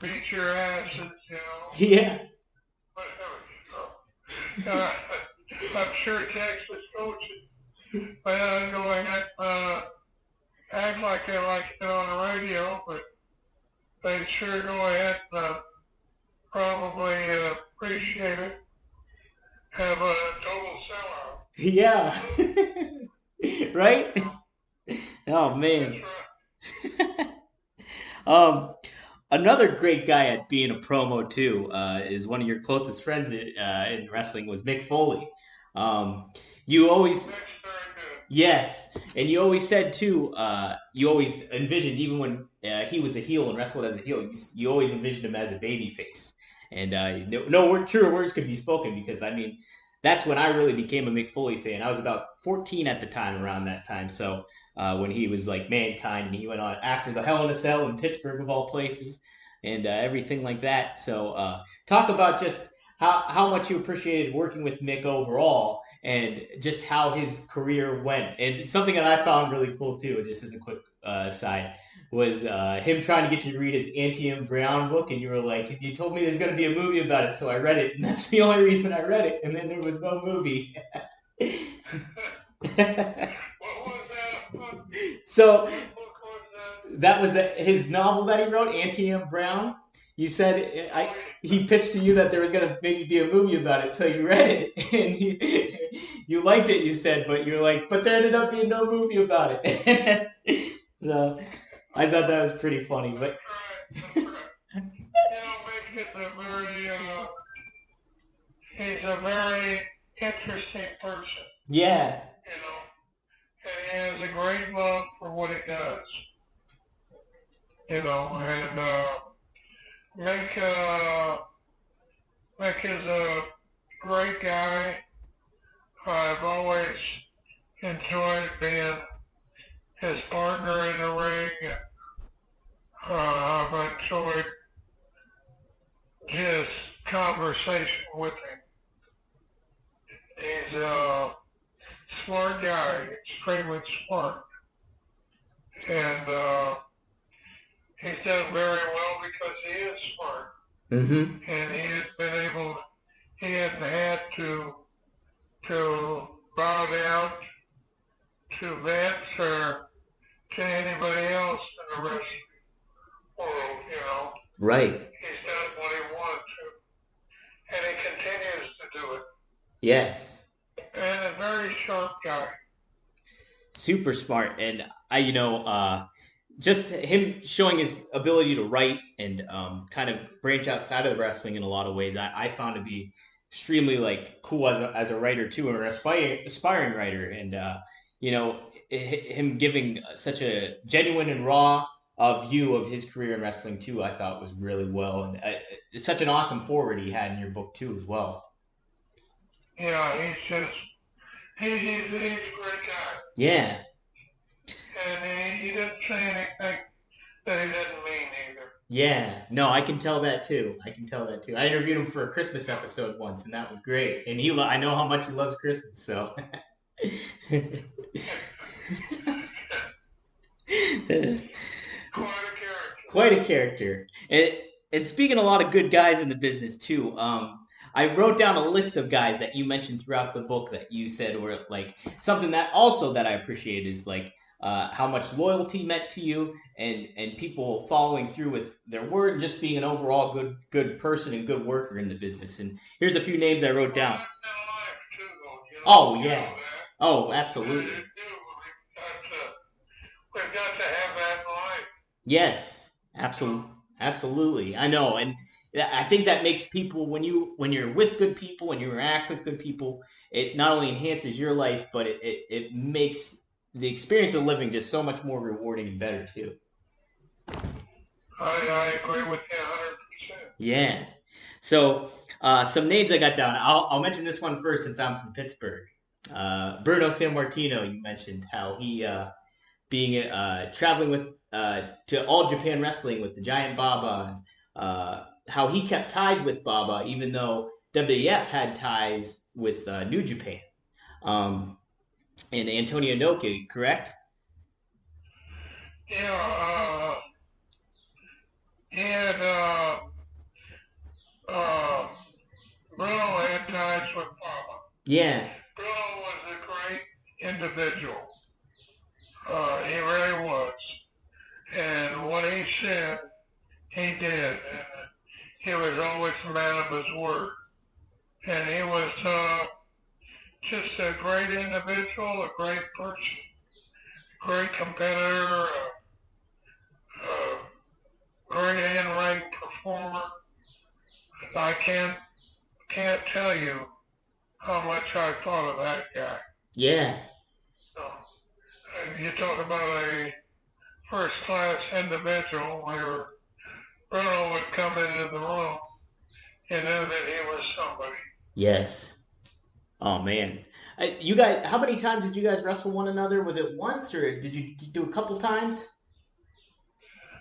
beat your asses, you know. Yeah. I'm sure Texas coaches, well, going act like they like it on the radio, but they sure go ahead and probably appreciate it. Have a total sellout. Yeah. Right? Oh man. That's right. Another great guy at being a promo too is one of your closest friends in wrestling was Mick Foley. You always, yes, and you always said too. You always envisioned, even when he was a heel and wrestled as a heel, you always envisioned him as a babyface. And truer words could be spoken, because I mean, that's when I really became a Mick Foley fan. I was about 14 at the time, around that time. So when he was like Mankind, and he went on after the Hell in a Cell in Pittsburgh of all places, and everything like that. So talk about just how much you appreciated working with Mick overall, and just how his career went. And something that I found really cool too, just as a quick aside, was him trying to get you to read his Antium Brown book, and you were like, you told me there's going to be a movie about it, so I read it, and that's the only reason I read it, and then there was no movie. What was that? So What book was that? that was his novel that he wrote, Antium Brown. You said he pitched to you that there was going to maybe be a movie about it, so you read it, and you liked it, you said, but you're like, but there ended up being no movie about it. So I thought that was pretty funny. But That's right. Mick is he's a very interesting person, yeah, and he has a great love for what he does, and Mick is a great guy. I've always enjoyed being his partner in the ring. I've enjoyed his conversation with him. He's a smart guy, extremely smart. And he's done very well because he is smart. mm-hmm. And he hasn't had to bow down to Vince or to anybody else in the wrestling world, Right. He's done what he wanted to. And he continues to do it. Yes. And a very sharp guy. Super smart, and just him showing his ability to write and kind of branch outside of wrestling in a lot of ways, I found to be extremely cool as a writer too, or an aspiring writer, and him giving such a genuine and raw view of his career in wrestling too, I thought was really well, and it's such an awesome forward he had in your book too as well. Yeah, he's a great guy. Yeah. And he didn't say anything that he didn't mean either. Yeah, no, I can tell that too. I interviewed him for a Christmas episode once, and that was great. And I know how much he loves Christmas, so. Quite a character. And speaking of a lot of good guys in the business too, I wrote down a list of guys that you mentioned throughout the book that you said were something that I appreciate is how much loyalty meant to you and people following through with their word and just being an overall good person and good worker in the business. And here's a few names I wrote down. Oh, yeah. Oh, absolutely. We've got to have that in life. Yes, absolutely. I know, and I think that makes people when you're with good people and you interact with good people, it not only enhances your life, but it makes the experience of living just so much more rewarding and better too. I agree with you 100%. Yeah. So some names I got down. I'll mention this one first since I'm from Pittsburgh. Bruno Sammartino, you mentioned how he being traveling with to All Japan Wrestling with the Giant Baba, how he kept ties with Baba even though WWF had ties with New Japan. And Antonio Inoki, correct? Yeah, he had Bruno had ties with Baba. Yeah. Bruno was a great individual. He really was. And what he said, he did. And he was always a man of his word. And he was just a great individual, a great person, great competitor, a great in-ring performer. I can't tell you how much I thought of that guy. Yeah. So, you talk about a first-class individual where Bruno would come into the room and know that he was somebody. Yes. Oh man, you guys, how many times did you guys wrestle one another? Was it once, or did you do a couple times?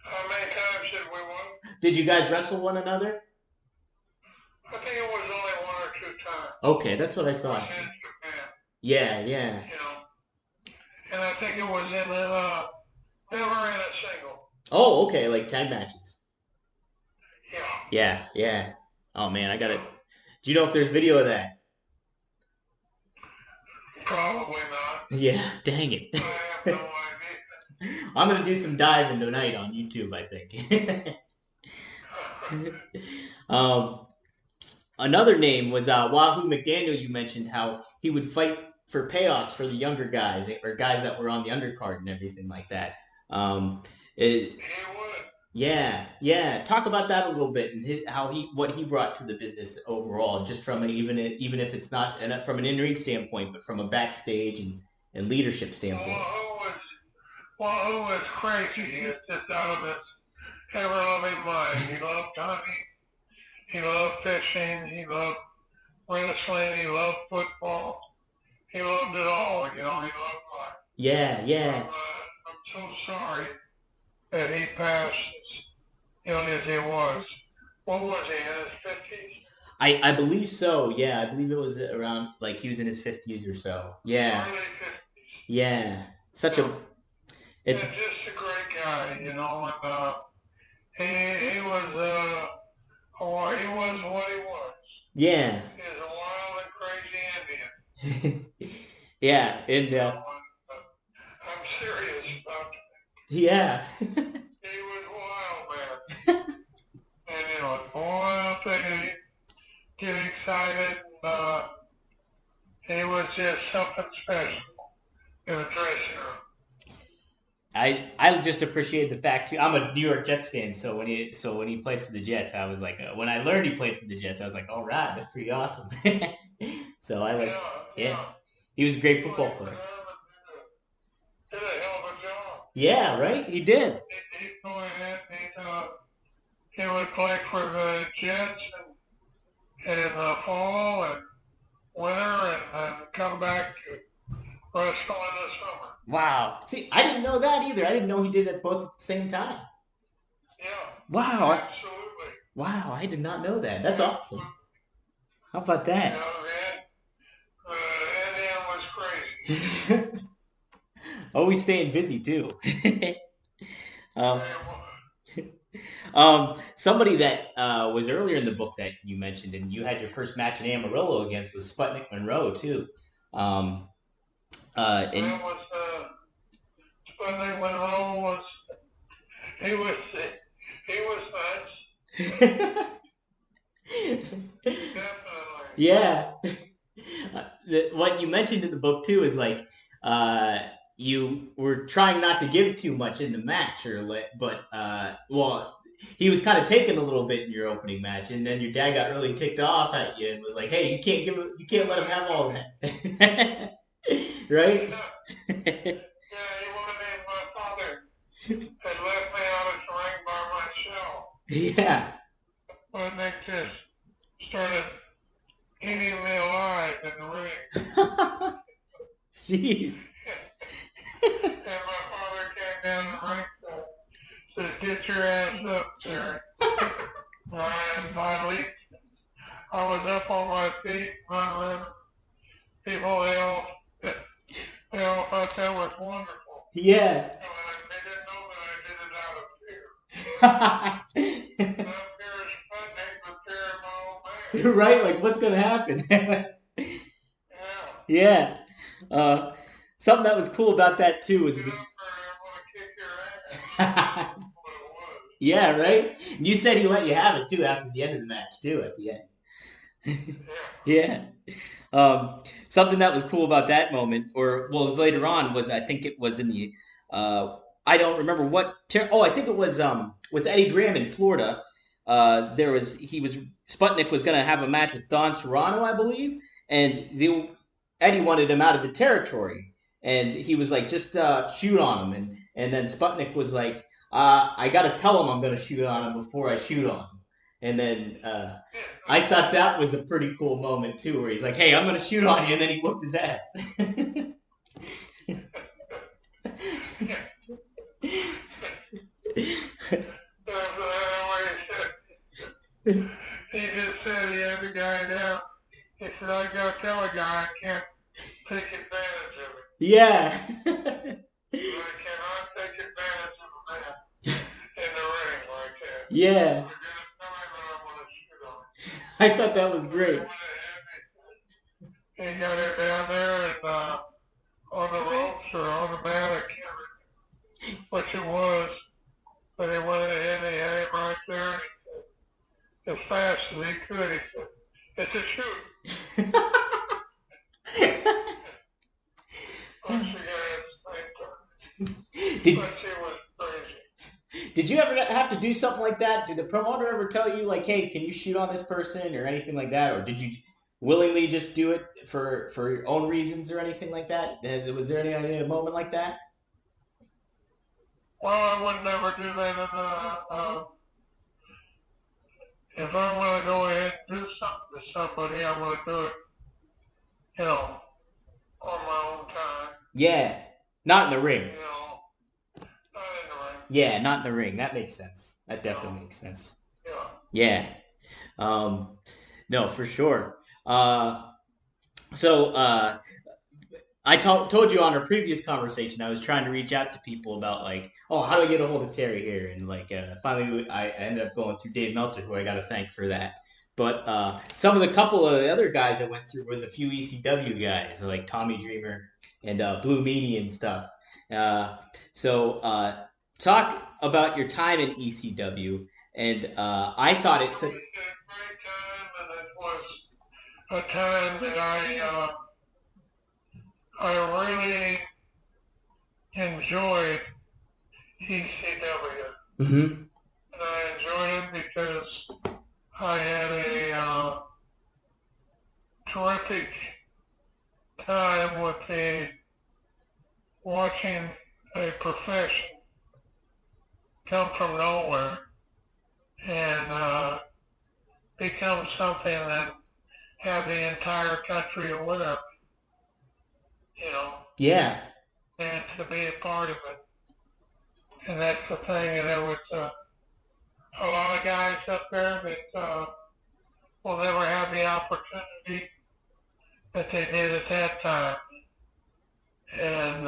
How many times did we win? Did you guys wrestle one another? I think it was only 1 or 2 times. Okay, that's what I thought. It was in Japan. Yeah. And I think it was in never in a single. Oh, okay, like tag matches. Yeah. Yeah. Oh man, I got it. Do you know if there's video of that? Probably not. Yeah, dang it. I have no idea. I'm gonna do some diving tonight on YouTube, I think. um, Another name was Wahoo McDaniel. You mentioned how he would fight for payoffs for the younger guys or guys that were on the undercard and everything like that. Um, it, He would. yeah. Talk about that a little bit and what he brought to the business overall, just from even if it's not from an in-ring standpoint, but from a backstage and leadership standpoint. Wahoo was crazy. He was just out of his ever-loving mind. He loved hunting. He loved fishing. He loved wrestling. He loved football. He loved it all. He loved life. Yeah. I'm so sorry that he passed as young as he was. What was he, in his 50s? I believe so. Yeah, I believe it was around like he was in his 50s or so. Yeah. Early 50s. Yeah. It's just a great guy, and he was what he was. Yeah. He was a wild and crazy Indian. Yeah, and I'm serious about it. Yeah. He was wild, man. And boy, I'll tell you, get excited. He was just something special in the dressing room. I just appreciate the fact too. I'm a New York Jets fan, so when he played for the Jets, I was like, when I learned he played for the Jets, I was like, all right, that's pretty awesome. So I like, yeah. He was a great football player. Did a hell of a job. Yeah, right. He did. He would play for the Jets in the fall and winter, and come back to wrestle in the summer. Wow. See, I didn't know that either. I didn't know he did it both at the same time. Yeah. Wow. Absolutely. Wow, I did not know that. That's awesome. How about that? Indian was crazy. Always staying busy too. Somebody that was earlier in the book that you mentioned, and you had your first match in Amarillo against, was Sputnik Monroe too. And Sputnik Monroe was nice. Definitely. Yeah. What you mentioned in the book too is like you were trying not to give too much in the match, but he was kind of taking a little bit in your opening match, and then your dad got really ticked off at you and was like, "Hey, you can't let him have all that." Right? Yeah, he wanted me, my father had left me out of the ring by myself. Yeah. But Nick just started eating me alive in the ring. Jeez. And my father came down the ring and said, "Get your ass up there." I was up on my feet, running. People, they all thought that was wonderful. Yeah. They didn't know that I did it out of fear. Not fear of Sputnik, but fear of my old man. Right? Like, what's going to happen? Yeah. Yeah. Something that was cool about that, too, was Get up there, I'm going to kick your ass. That's what it was. Yeah, right? You said he let you have it, too, after the end of the match, too, at the end. Yeah. Something that was cool about that moment, it was later on, was I think it was in the, I don't remember what, I think it was with Eddie Graham in Florida. Sputnik was going to have a match with Don Serrano, I believe, and Eddie wanted him out of the territory, and he was like, just shoot on him, and then Sputnik was like, I got to tell him I'm going to shoot on him before I shoot on him. And then I thought that was a pretty cool moment, too, where he's like, hey, I'm going to shoot on you, and then he whooped his ass. He just said he had the guy down. He said, I got to tell a guy I can't take advantage of it. Yeah. I cannot take advantage of a man. Yeah. I thought that was great. He got it down there and on the ropes or automatic, which it was. But he went ahead and he had him right there as fast as he could. He said, "It's a shoot." Did you ever have to do something like that? Did the promoter ever tell you, like, hey, can you shoot on this person or anything like that? Or did you willingly just do it for your own reasons or anything like that? Was there any moment like that? Well, I would never do that. If I'm going to go ahead and do something to somebody, I'm going to do it, on my own time. Yeah, not in the ring. Not in the ring. Yeah, not in the ring. That makes sense. That definitely makes sense. Yeah. Yeah. No, for sure. I told you on our previous conversation, I was trying to reach out to people about, like, oh, how do I get a hold of Terry here? And, like, finally I ended up going through Dave Meltzer, who I got to thank for that. But couple of the other guys I went through was a few ECW guys, like Tommy Dreamer and Blue Meanie and stuff. Talk about your time in ECW. And I thought it's a great time, and it was a time that I really enjoyed ECW. Mm-hmm. And I enjoyed it because I had a terrific time with watching a profession come from nowhere and become something that had the entire country aware, Yeah. and to be a part of it. And that's the thing, and there was a lot of guys up there that will never have the opportunity that they did at that time. And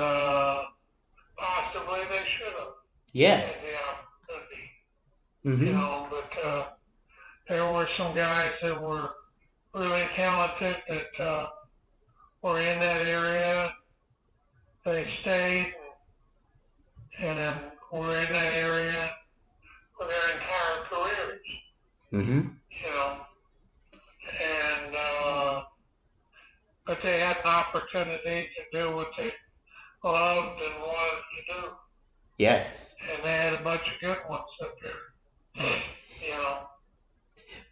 possibly they should have. Yes. Had the opportunity. Mm-hmm. But there were some guys that were really talented that were in that area. They stayed and were in that area for their entire careers. Mm-hmm. And but they had an opportunity to do what they loved and wanted to do. Yes. And they had a bunch of good ones up there.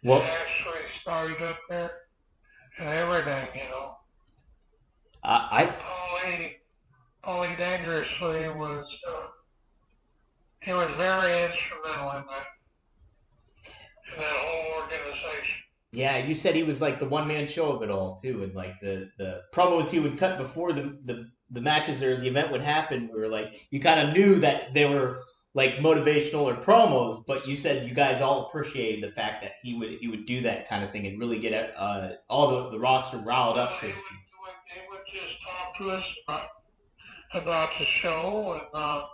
Well, they actually started up there and everything, Paulie Dangerously was he was very instrumental in that whole organization. Yeah, you said he was like the one-man show of it all too, and like the promos he would cut before the matches or the event would happen were like, you kind of knew that they were like motivational or promos, but you said you guys all appreciated the fact that he would do that kind of thing and really get all the roster riled up, so to speak. He would just talk to us about the show, and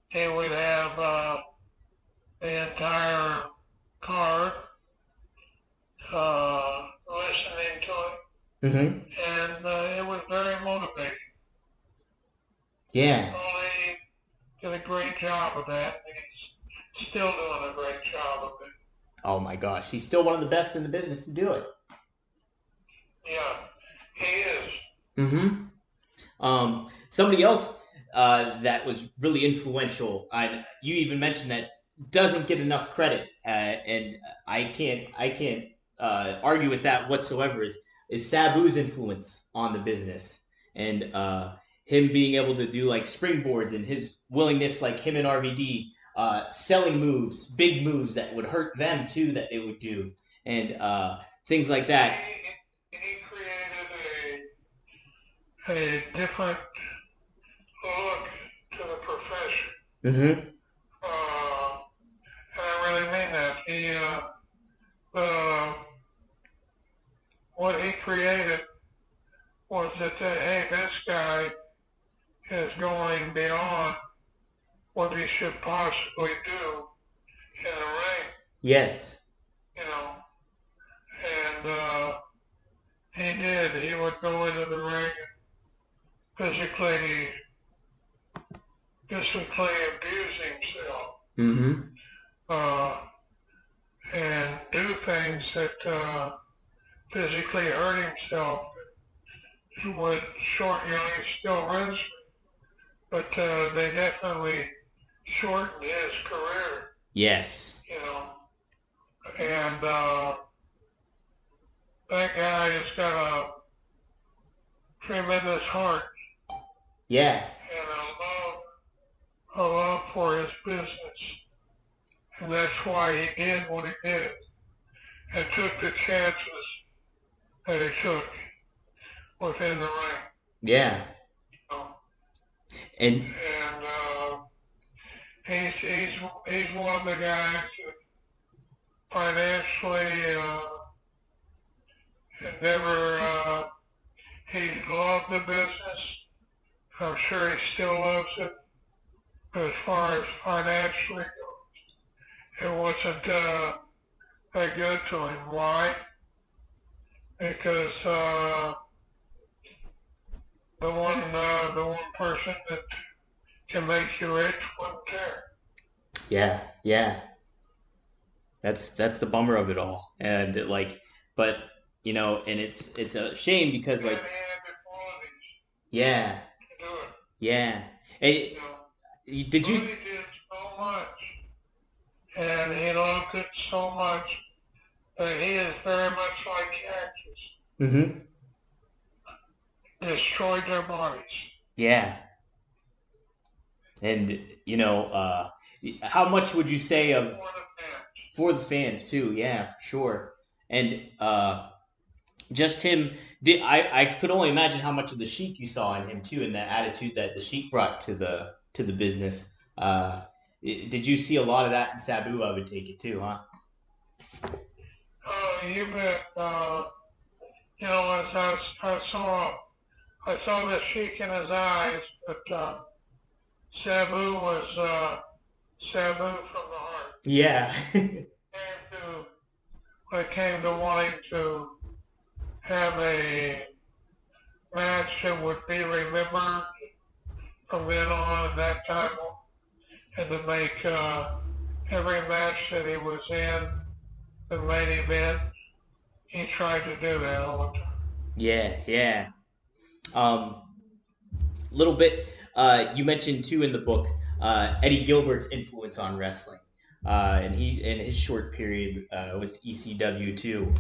he would have the entire card listening to it, Mm-hmm. and it was very motivating. Yeah. Paulie did a great job of that, and he's still doing a great job of it. Oh my gosh, he's still one of the best in the business to do it. Yeah, he is. Mm-hmm. Somebody else that was really influential, you even mentioned that doesn't get enough credit, and I can't argue with that whatsoever, is Sabu's influence on the business, and him being able to do like springboards and his willingness, like him and RVD, selling moves, big moves that would hurt them too, that they would do, and things like that. He created a different look to the profession. Mm-hmm. And I really mean that. What he created was that, hey, this guy is going beyond what he should possibly do in the ring. Yes. You know, and he did. He would go into the ring and physically abuse himself. Mm-hmm. And do things that physically hurt himself. He would shorten, he's still wrestling, but they definitely shortened his career. Yes. You know, and that guy has got a tremendous heart. Yeah. And a love for his business. And that's why he did what he did. And took the chances that he took within the ring. Yeah. You know? And he's one of the guys that financially he loved the business. I'm sure he still loves it. But as far as financially goes, it wasn't that good to him. Why? Because the one person that can make you rich wouldn't care. yeah, yeah. That's the bummer of it all. And but you know, and it's a shame because And he had the qualities yeah, to do it. yeah. And You know, did you? Rudy did so much, and he loved it so much that he is very much like cactus. Mm-hmm. Destroyed their bodies. Yeah. And you know, how much would you say of for the fans too? Yeah, for sure. And just him. I could only imagine how much of the Sheik you saw in him too, and that attitude that the Sheik brought to the business. Did you see a lot of that in Sabu? I would take it too, huh? You bet. You know, as I saw the Sheik in his eyes, but Sabu was Sabu from the heart. Yeah. When it came to wanting to have a match that would be remembered from then on at that time, and to make every match that he was in the main event, he tried to do that all the time. Yeah, yeah. Little bit. You mentioned too in the book Eddie Gilbert's influence on wrestling, and he in his short period with ECW too.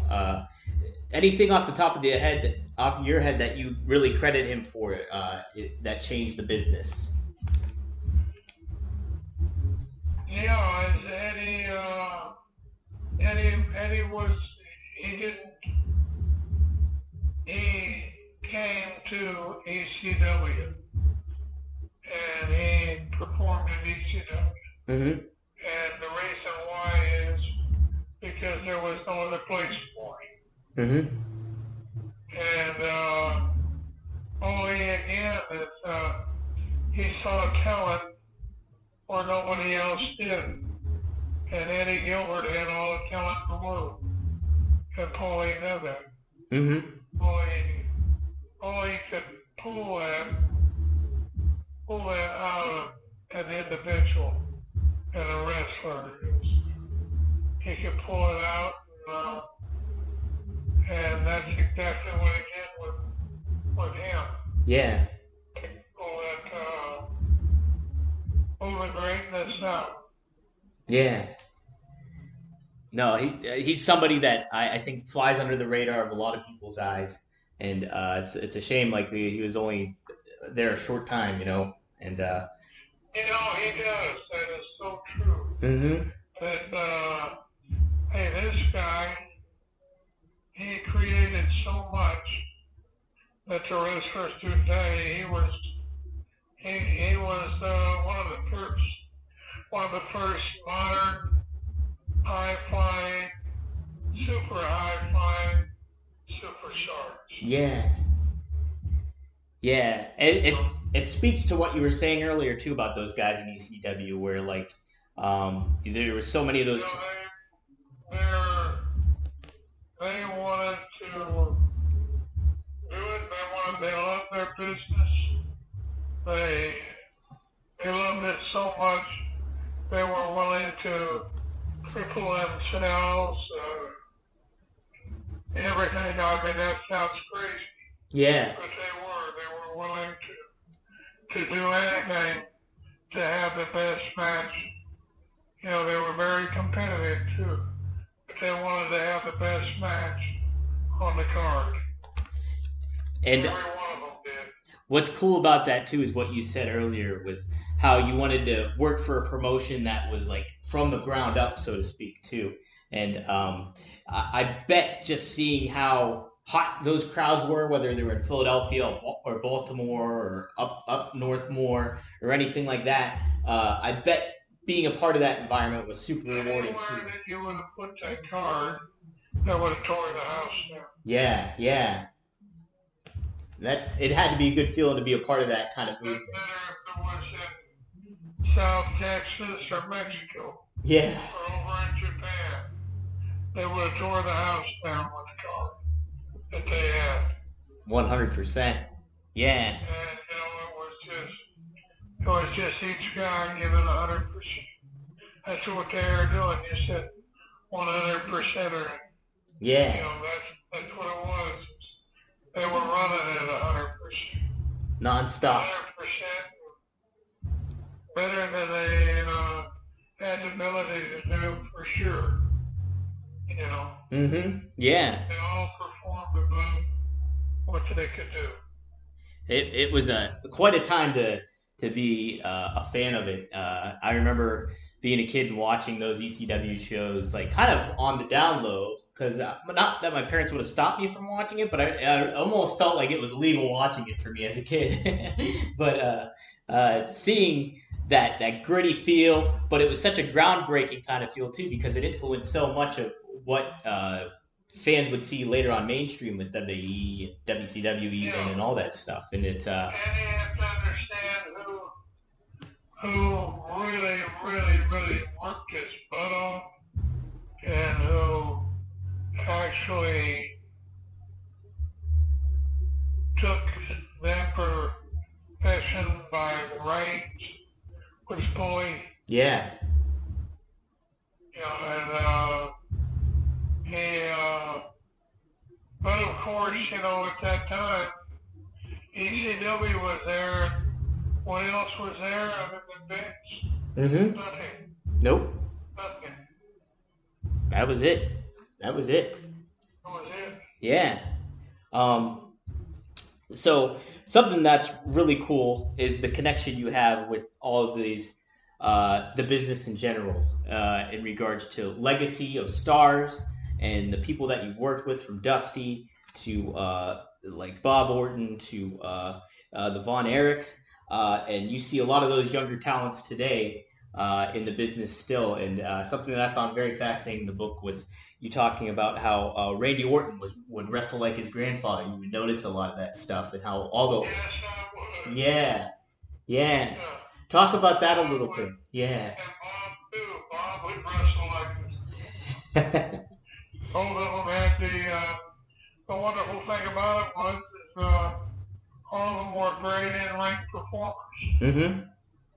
Anything off the top of your head that you really credit him for that changed the business? Yeah, Eddie was, he came to ECW and he performed in ECW. Mm-hmm. And the reason why is because there was no other place for him. Mm-hmm. And only again that he saw talent where nobody else did. And Eddie Gilbert had all the talent in the world. And Paulie knew that. Mm-hmm. Paulie could pull that out of an individual and a wrestler. He could pull it out, and that's exactly what he did with him. Yeah. Pull the greatness out. Yeah. No, he's somebody that I think flies under the radar of a lot of people's eyes, and it's a shame he was only there a short time, you know, and he does. That is so true. Mm-hmm. That hey, this guy, he created so much that the wrestlers today, he was one of the first modern high-flying, super high-flying superstars. Yeah. Yeah. It speaks to what you were saying earlier too about those guys in ECW, where there were so many of those. they wanted to do it. They loved their business. They loved it so much they were willing to cripple themselves. Everything. I mean, that sounds crazy. Yeah. But they were willing to do anything to have the best match. You know, they were very competitive too, but they wanted to have the best match on the card. And every one of them did. What's cool about that too is what you said earlier with how you wanted to work for a promotion that was like from the ground up, so to speak, too. And I bet just seeing how hot those crowds were, whether they were in Philadelphia or Baltimore or up north more or anything like that, I bet being a part of that environment was super rewarding too. Anywhere that you would have put that card, that would have torn the house down. Yeah. That it had to be a good feeling to be a part of that kind of movement. No matter if it was in South Texas or Mexico. Yeah. Or over in Japan. They would have torn the house down with the card that they had. 100%. Yeah. And it was just each guy giving 100%. That's what they were doing. You said 100%. Yeah. You know, that's what it was. They were running at 100%. Non-stop. 100% better than they had the ability to do for sure. You know. Yeah. They all performed above what they could do. It was quite a time to be a fan of it. I remember being a kid and watching those ECW shows, like kind of on the down low, because not that my parents would have stopped me from watching it, but I almost felt like it was illegal watching it for me as a kid. But seeing that gritty feel, but it was such a groundbreaking kind of feel too, because it influenced so much of what fans would see later on mainstream with WWE, WCW even, and all that stuff. And it's and you have to understand who really worked his butt off and who actually took that profession by right was Foley. Yeah. You know, and but of course, you know, at that time, ECW was there. What else was there other than Vince? Nothing. Nope. Nothing. That was it. That was it. Yeah. So something that's really cool is the connection you have with all of these, the business in general, in regards to legacy of stars and the people that you've worked with, from Dusty to like Bob Orton to the Von Erichs, and you see a lot of those younger talents today in the business still. And something that I found very fascinating in the book was you talking about how Randy Orton would wrestle like his grandfather. You would notice a lot of that stuff and how all the yeah. Talk about that a little bit. Yeah. And Bob too. Bob would wrestle like this. Both of them had the wonderful thing about it was all of them were great in-ring performers. You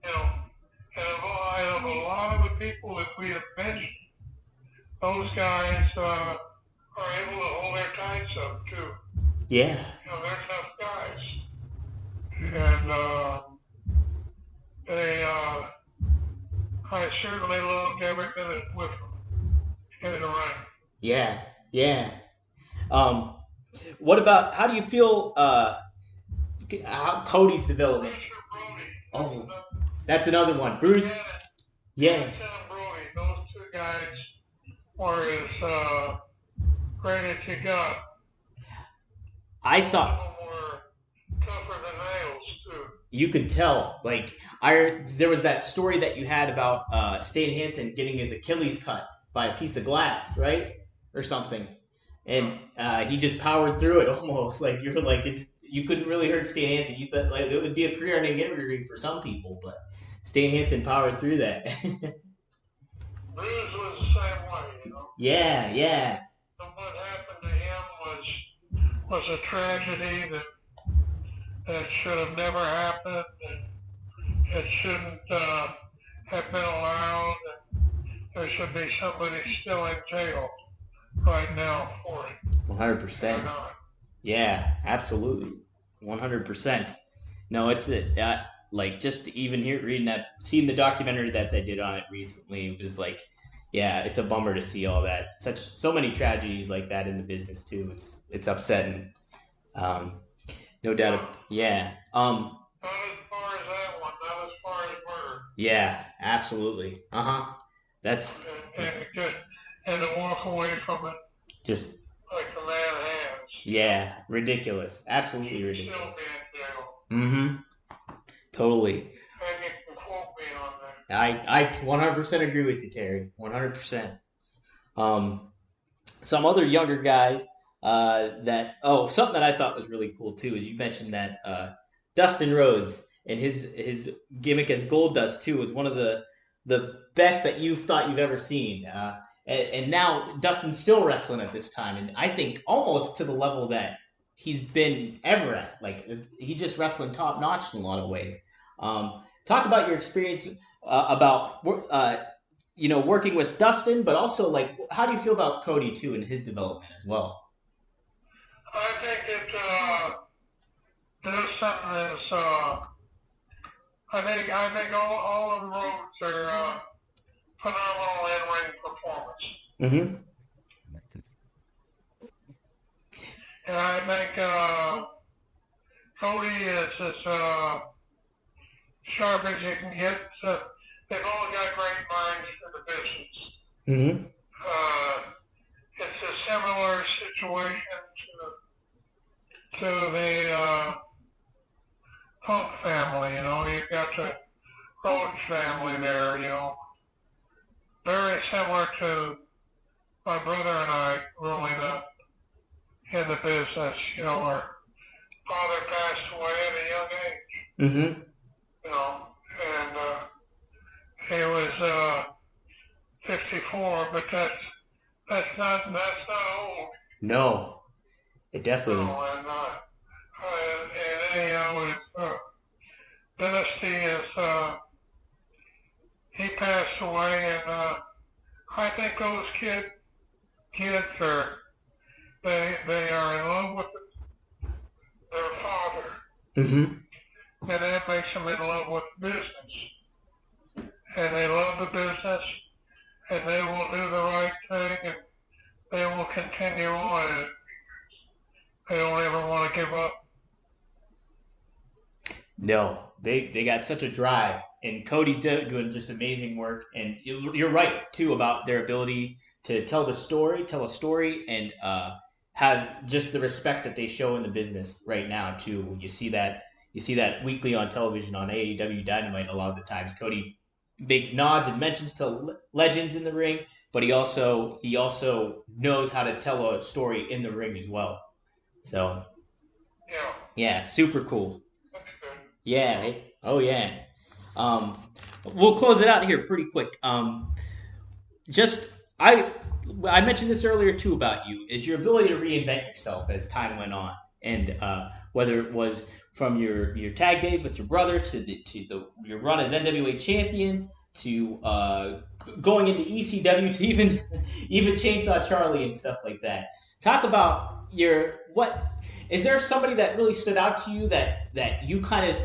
know, and of a lot of the people that we have mentioned, those guys are able to hold their tights up too. Yeah. You know, they're tough guys. And I certainly loved every minute with them in the ring. Yeah. What about, how do you feel how Cody's development? Oh, that's another one. Bruce. Yeah. And Brody, those two guys were as great as you got. I thought Some were tougher than nails too. You could tell. Like, there was that story that you had about Stan Hansen getting his Achilles cut by a piece of glass, right? Or something. And he just powered through it almost. Like, you're like, you couldn't really hurt Stan Hansen. You thought like it would be a career-ending injury for some people, but Stan Hansen powered through that. Bruce was the same way, you know. Yeah. So what happened was a tragedy that should have never happened, and it shouldn't have been allowed. There should be somebody still in jail right now for it. 100%. Yeah, absolutely. 100%. No, it's like just even reading that, seeing the documentary that they did on it recently, it was like, yeah, it's a bummer to see all that. So many tragedies like that in the business too. It's upsetting. No doubt. Yeah. Not as far as that one. Not as far as murder. Yeah, absolutely. That's and to walk away from it. Just like the man has. Yeah, ridiculous. Absolutely ridiculous. Still be in jail. Totally. And you can quote me on that. I 100% agree with you, Terry. 100%. Some other younger guys something that I thought was really cool too is you mentioned that Dustin Rhodes and his gimmick as Goldust too was one of the best that you've ever seen. And now Dustin's still wrestling at this time, and I think almost to the level that he's been ever at. Like, he's just wrestling top notch in a lot of ways. Talk about your experience about working with Dustin, but also like, how do you feel about Cody too and his development as well? I think there's something that's I think all of the roads are phenomenal in-ring performance. And I think Cody is as sharp as you can get. They've all got great minds for the business. It's a similar situation to the Punk family. You've got the Rhodes family there. Very similar to my brother and I growing up in the business. Our father passed away at a young age. And he was 54, but that's not old. No, it definitely is. And anyhow, Dynasty is he passed away, and I think those kids are they are in love with their father, and that makes them in love with the business, and they love the business, and they will do the right thing, and they will continue on it. They don't ever want to give up. No, they got such a drive, and Cody's doing just amazing work. And you're right too about their ability to tell a story, and have just the respect that they show in the business right now too. You see that weekly on television on AEW Dynamite. A lot of the times, Cody makes nods and mentions to legends in the ring, but he also knows how to tell a story in the ring as well. So yeah, super cool. Yeah. Oh, yeah. We'll close it out here pretty quick. I mentioned this earlier too about you, is your ability to reinvent yourself as time went on, and whether it was from your tag days with your brother to your run as NWA champion to going into ECW to even Chainsaw Charlie and stuff like that. Talk about is there somebody that really stood out to you that you kind of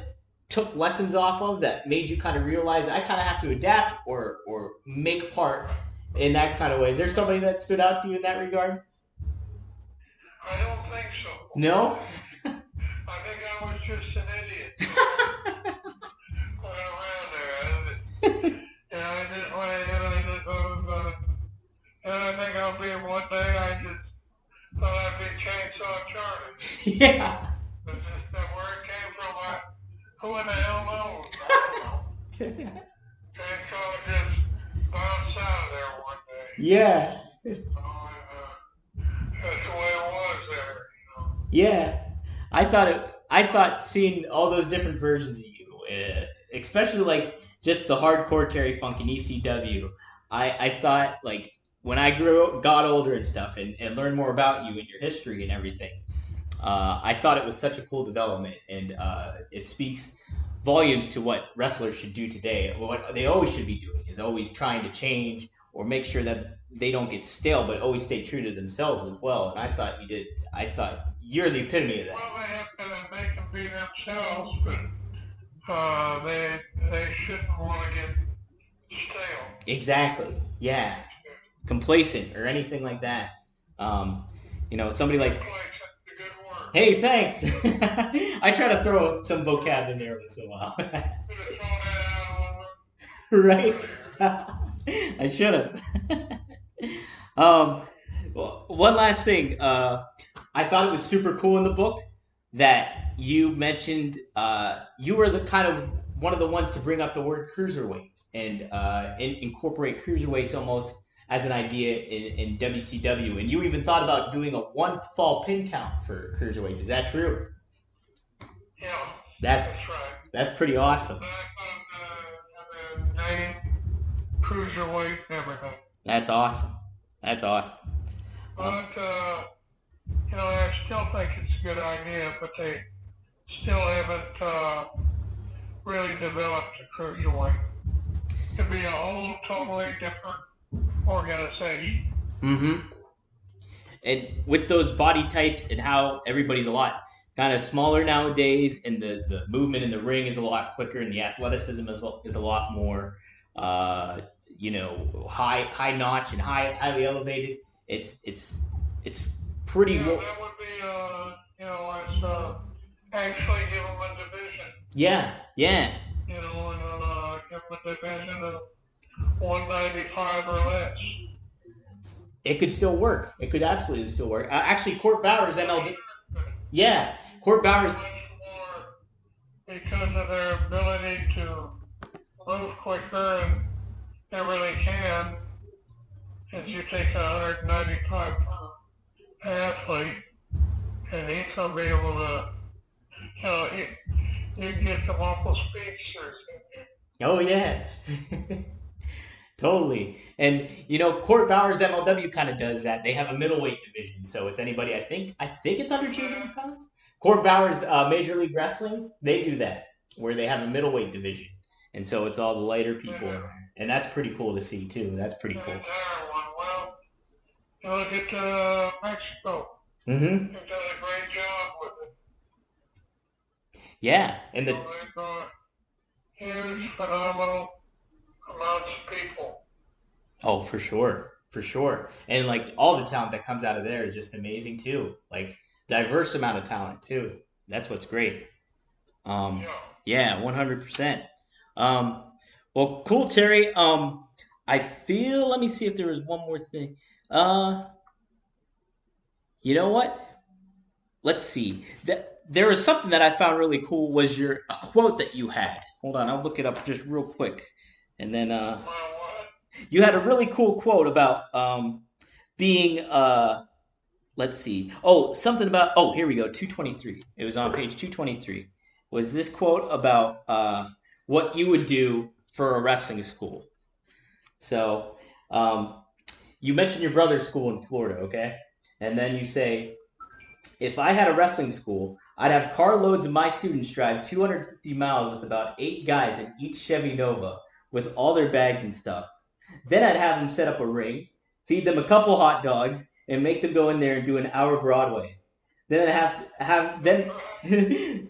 took lessons off of that made you kind of realize I kind of have to adapt or make part in that kind of way? Is there somebody that stood out to you in that regard? I don't think so. No? I think I was just an idiot. Went around there. I just went and I think I'll be one day. I just thought I'd be Chainsaw Charlie. Yeah. Where it came from, who in the hell knows? I don't know. Chainsaw just bounced out of there one day. Yeah. That's the way it was there. Yeah. I thought seeing all those different versions of you, especially like just the hardcore Terry Funk in ECW, I thought like when I got older and stuff and learned more about you and your history and everything, I thought it was such a cool development, and it speaks volumes to what wrestlers should do today. What they always should be doing is always trying to change or make sure that they don't get stale, but always stay true to themselves as well. And I thought you did. I thought you're the epitome of that. Well, they can be themselves, but they shouldn't want to get stale. Exactly. Yeah. Complacent or anything like that. Somebody like. Hey, thanks. I try to throw some vocab in there once in a while. Right? I should have. Well, one last thing. I thought it was super cool in the book that you mentioned you were the kind of one of the ones to bring up the word cruiserweight and incorporate cruiserweights almost as an idea in WCW, and you even thought about doing a one fall pin count for cruiserweights. Is that true? Yeah, that's right. That's pretty awesome. Name, cruiserweight, everything. That's awesome. That's awesome. But I still think it's a good idea, but they still haven't really developed a cruiserweight. It'd be a whole totally different organization. Mm-hmm. And with those body types and how everybody's a lot kind of smaller nowadays, and the movement in the ring is a lot quicker, and the athleticism is a lot more, high notch and highly elevated. It's pretty. Yeah, that would be it's actually give them a division. Yeah. And give them a division of 195 or less. It could still work. It could absolutely still work. Actually, Court Bowers MLW. Yeah, Court Bowers. Because of their ability to move quicker, and they really can. If you take a 195-pound athlete, and he's going to be able to, you get them awful speedsters. Oh, yeah. Totally. And, Court Bowers MLW kind of does that. They have a middleweight division, so it's anybody, I think it's under 200 pounds. Court Bowers Major League Wrestling, they do that, where they have a middleweight division. And so it's all the lighter people. Yeah. And that's pretty cool to see, too. That's pretty cool. Well, you look at Mexico. Mm-hmm. They've done a great job with it. Yeah. And they've got huge, phenomenal amounts of people. Oh, for sure. For sure. And, all the talent that comes out of there is just amazing, too. Diverse amount of talent, too. That's what's great. Yeah, 100%. Well, cool, Terry. Let me see if there was one more thing. You know what? Let's see. There was something that I found really cool was a quote that you had. Hold on, I'll look it up just real quick. And then you had a really cool quote about being let's see. Oh, something about here we go, 223. It was on page 223. Was this quote about what you would do for a wrestling school. So you mentioned your brother's school in Florida, okay? And then you say, if I had a wrestling school, I'd have carloads of my students drive 250 miles with about 8 guys in each Chevy Nova with all their bags and stuff. Then I'd have them set up a ring, feed them a couple hot dogs, and make them go in there and do an hour Broadway. Then then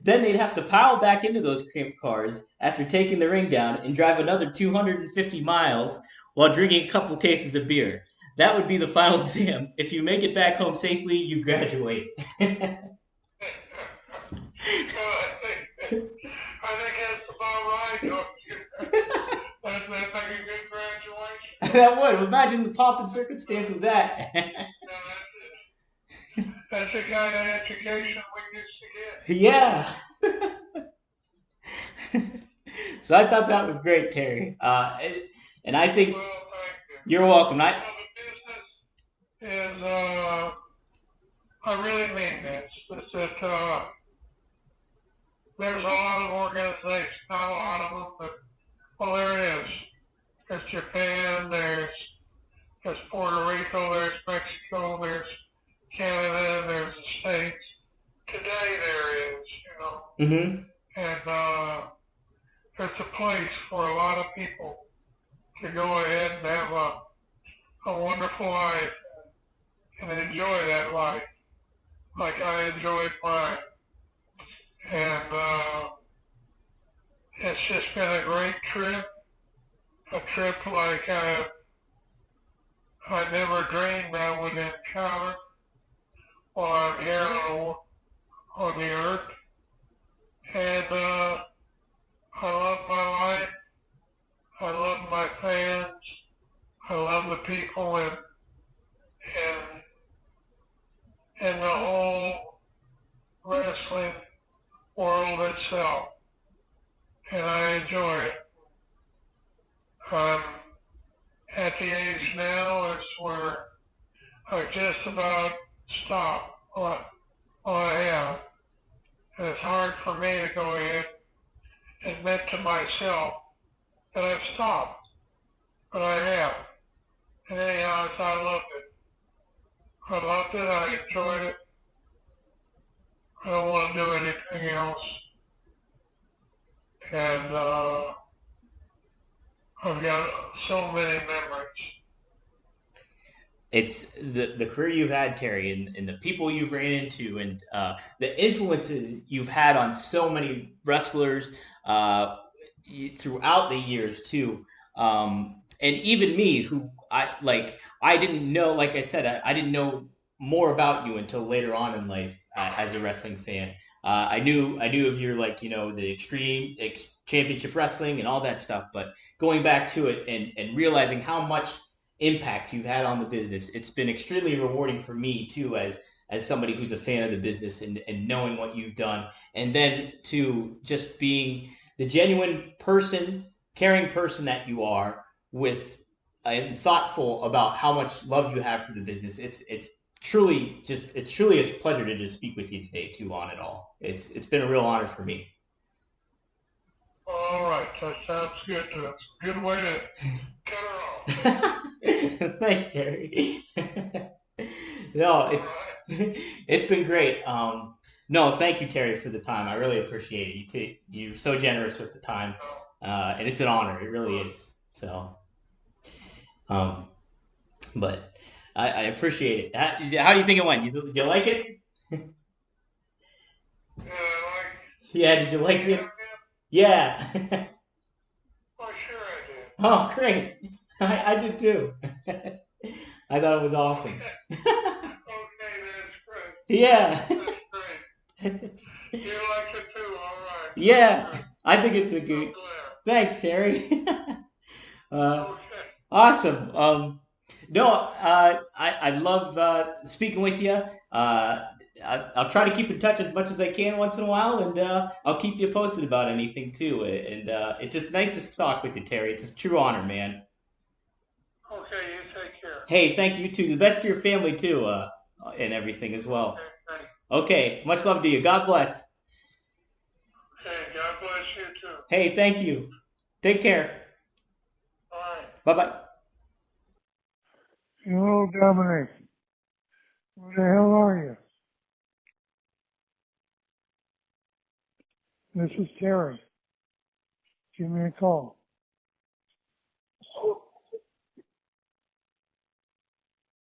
they'd have to pile back into those cramped cars after taking the ring down and drive another 250 miles while drinking a couple cases of beer. That would be the final exam. If you make it back home safely, you graduate. I think that's about right. That's like a good graduation. That would. Imagine the pomp and circumstance of that. That's the kind of education we used to get. Yeah. So I thought that was great, Terry. And I think you're welcome. The business is, I really mean this. It's that there's a lot of organizations, not a lot of them, but well, there is. There's Japan, there's Puerto Rico, there's Mexico, there's Canada, there's the States, Mm-hmm. and it's a place for a lot of people to go ahead and have a wonderful life and enjoy that life like I enjoyed mine. And it's just been a great trip, a trip like I never dreamed I would encounter while I'm here on the earth. And I love my life. I love my fans. I love the people in, in the whole wrestling world itself. And I enjoy it. I'm at the age now is where I just about stop what I am. And it's hard for me to go ahead and admit to myself that I've stopped, but I have. And anyhow, I loved it. I loved it. I enjoyed it. I don't want to do anything else. And I've got so many memories. It's the career you've had, Terry, and the people you've ran into, and the influences you've had on so many wrestlers throughout the years too. And even me, who I didn't know, like I said, I didn't know more about you until later on in life as a wrestling fan. I knew of your the extreme championship wrestling and all that stuff, but going back to it and realizing how much impact you've had on the business, it's been extremely rewarding for me too, as somebody who's a fan of the business and knowing what you've done, and then to just being the genuine person, caring person that you are, with and thoughtful about how much love you have for the business. It's truly a pleasure to just speak with you today too on it all. It's been a real honor for me. All right, that sounds good. That's a good way to cut her off. Thanks, Gary. No, it's been great. No, thank you, Terry, for the time. I really appreciate it. You're so generous with the time, and it's an honor. It really is. So, but I appreciate it. How do you think it went? Did you like it? Yeah, did you like it? Yeah. Oh, sure I did. Oh, great. I did too. I thought it was awesome. Okay, that's great. Yeah. That's great. You like it too, all right. Yeah. I think it's a good. I'm glad. Thanks, Terry. Okay. Awesome. No, I love speaking with you. I'll try to keep in touch as much as I can once in a while, and I'll keep you posted about anything too. And it's just nice to talk with you, Terry. It's a true honor, man. Okay, you take care. Hey, thank you too. The best to your family too, and everything as well. Okay, thanks. Okay, much love to you. God bless. Okay, God bless you too. Hey, thank you. Take care. All right. Bye-bye. Hello, Dominic. Where the hell are you? This is Terry. Give me a call.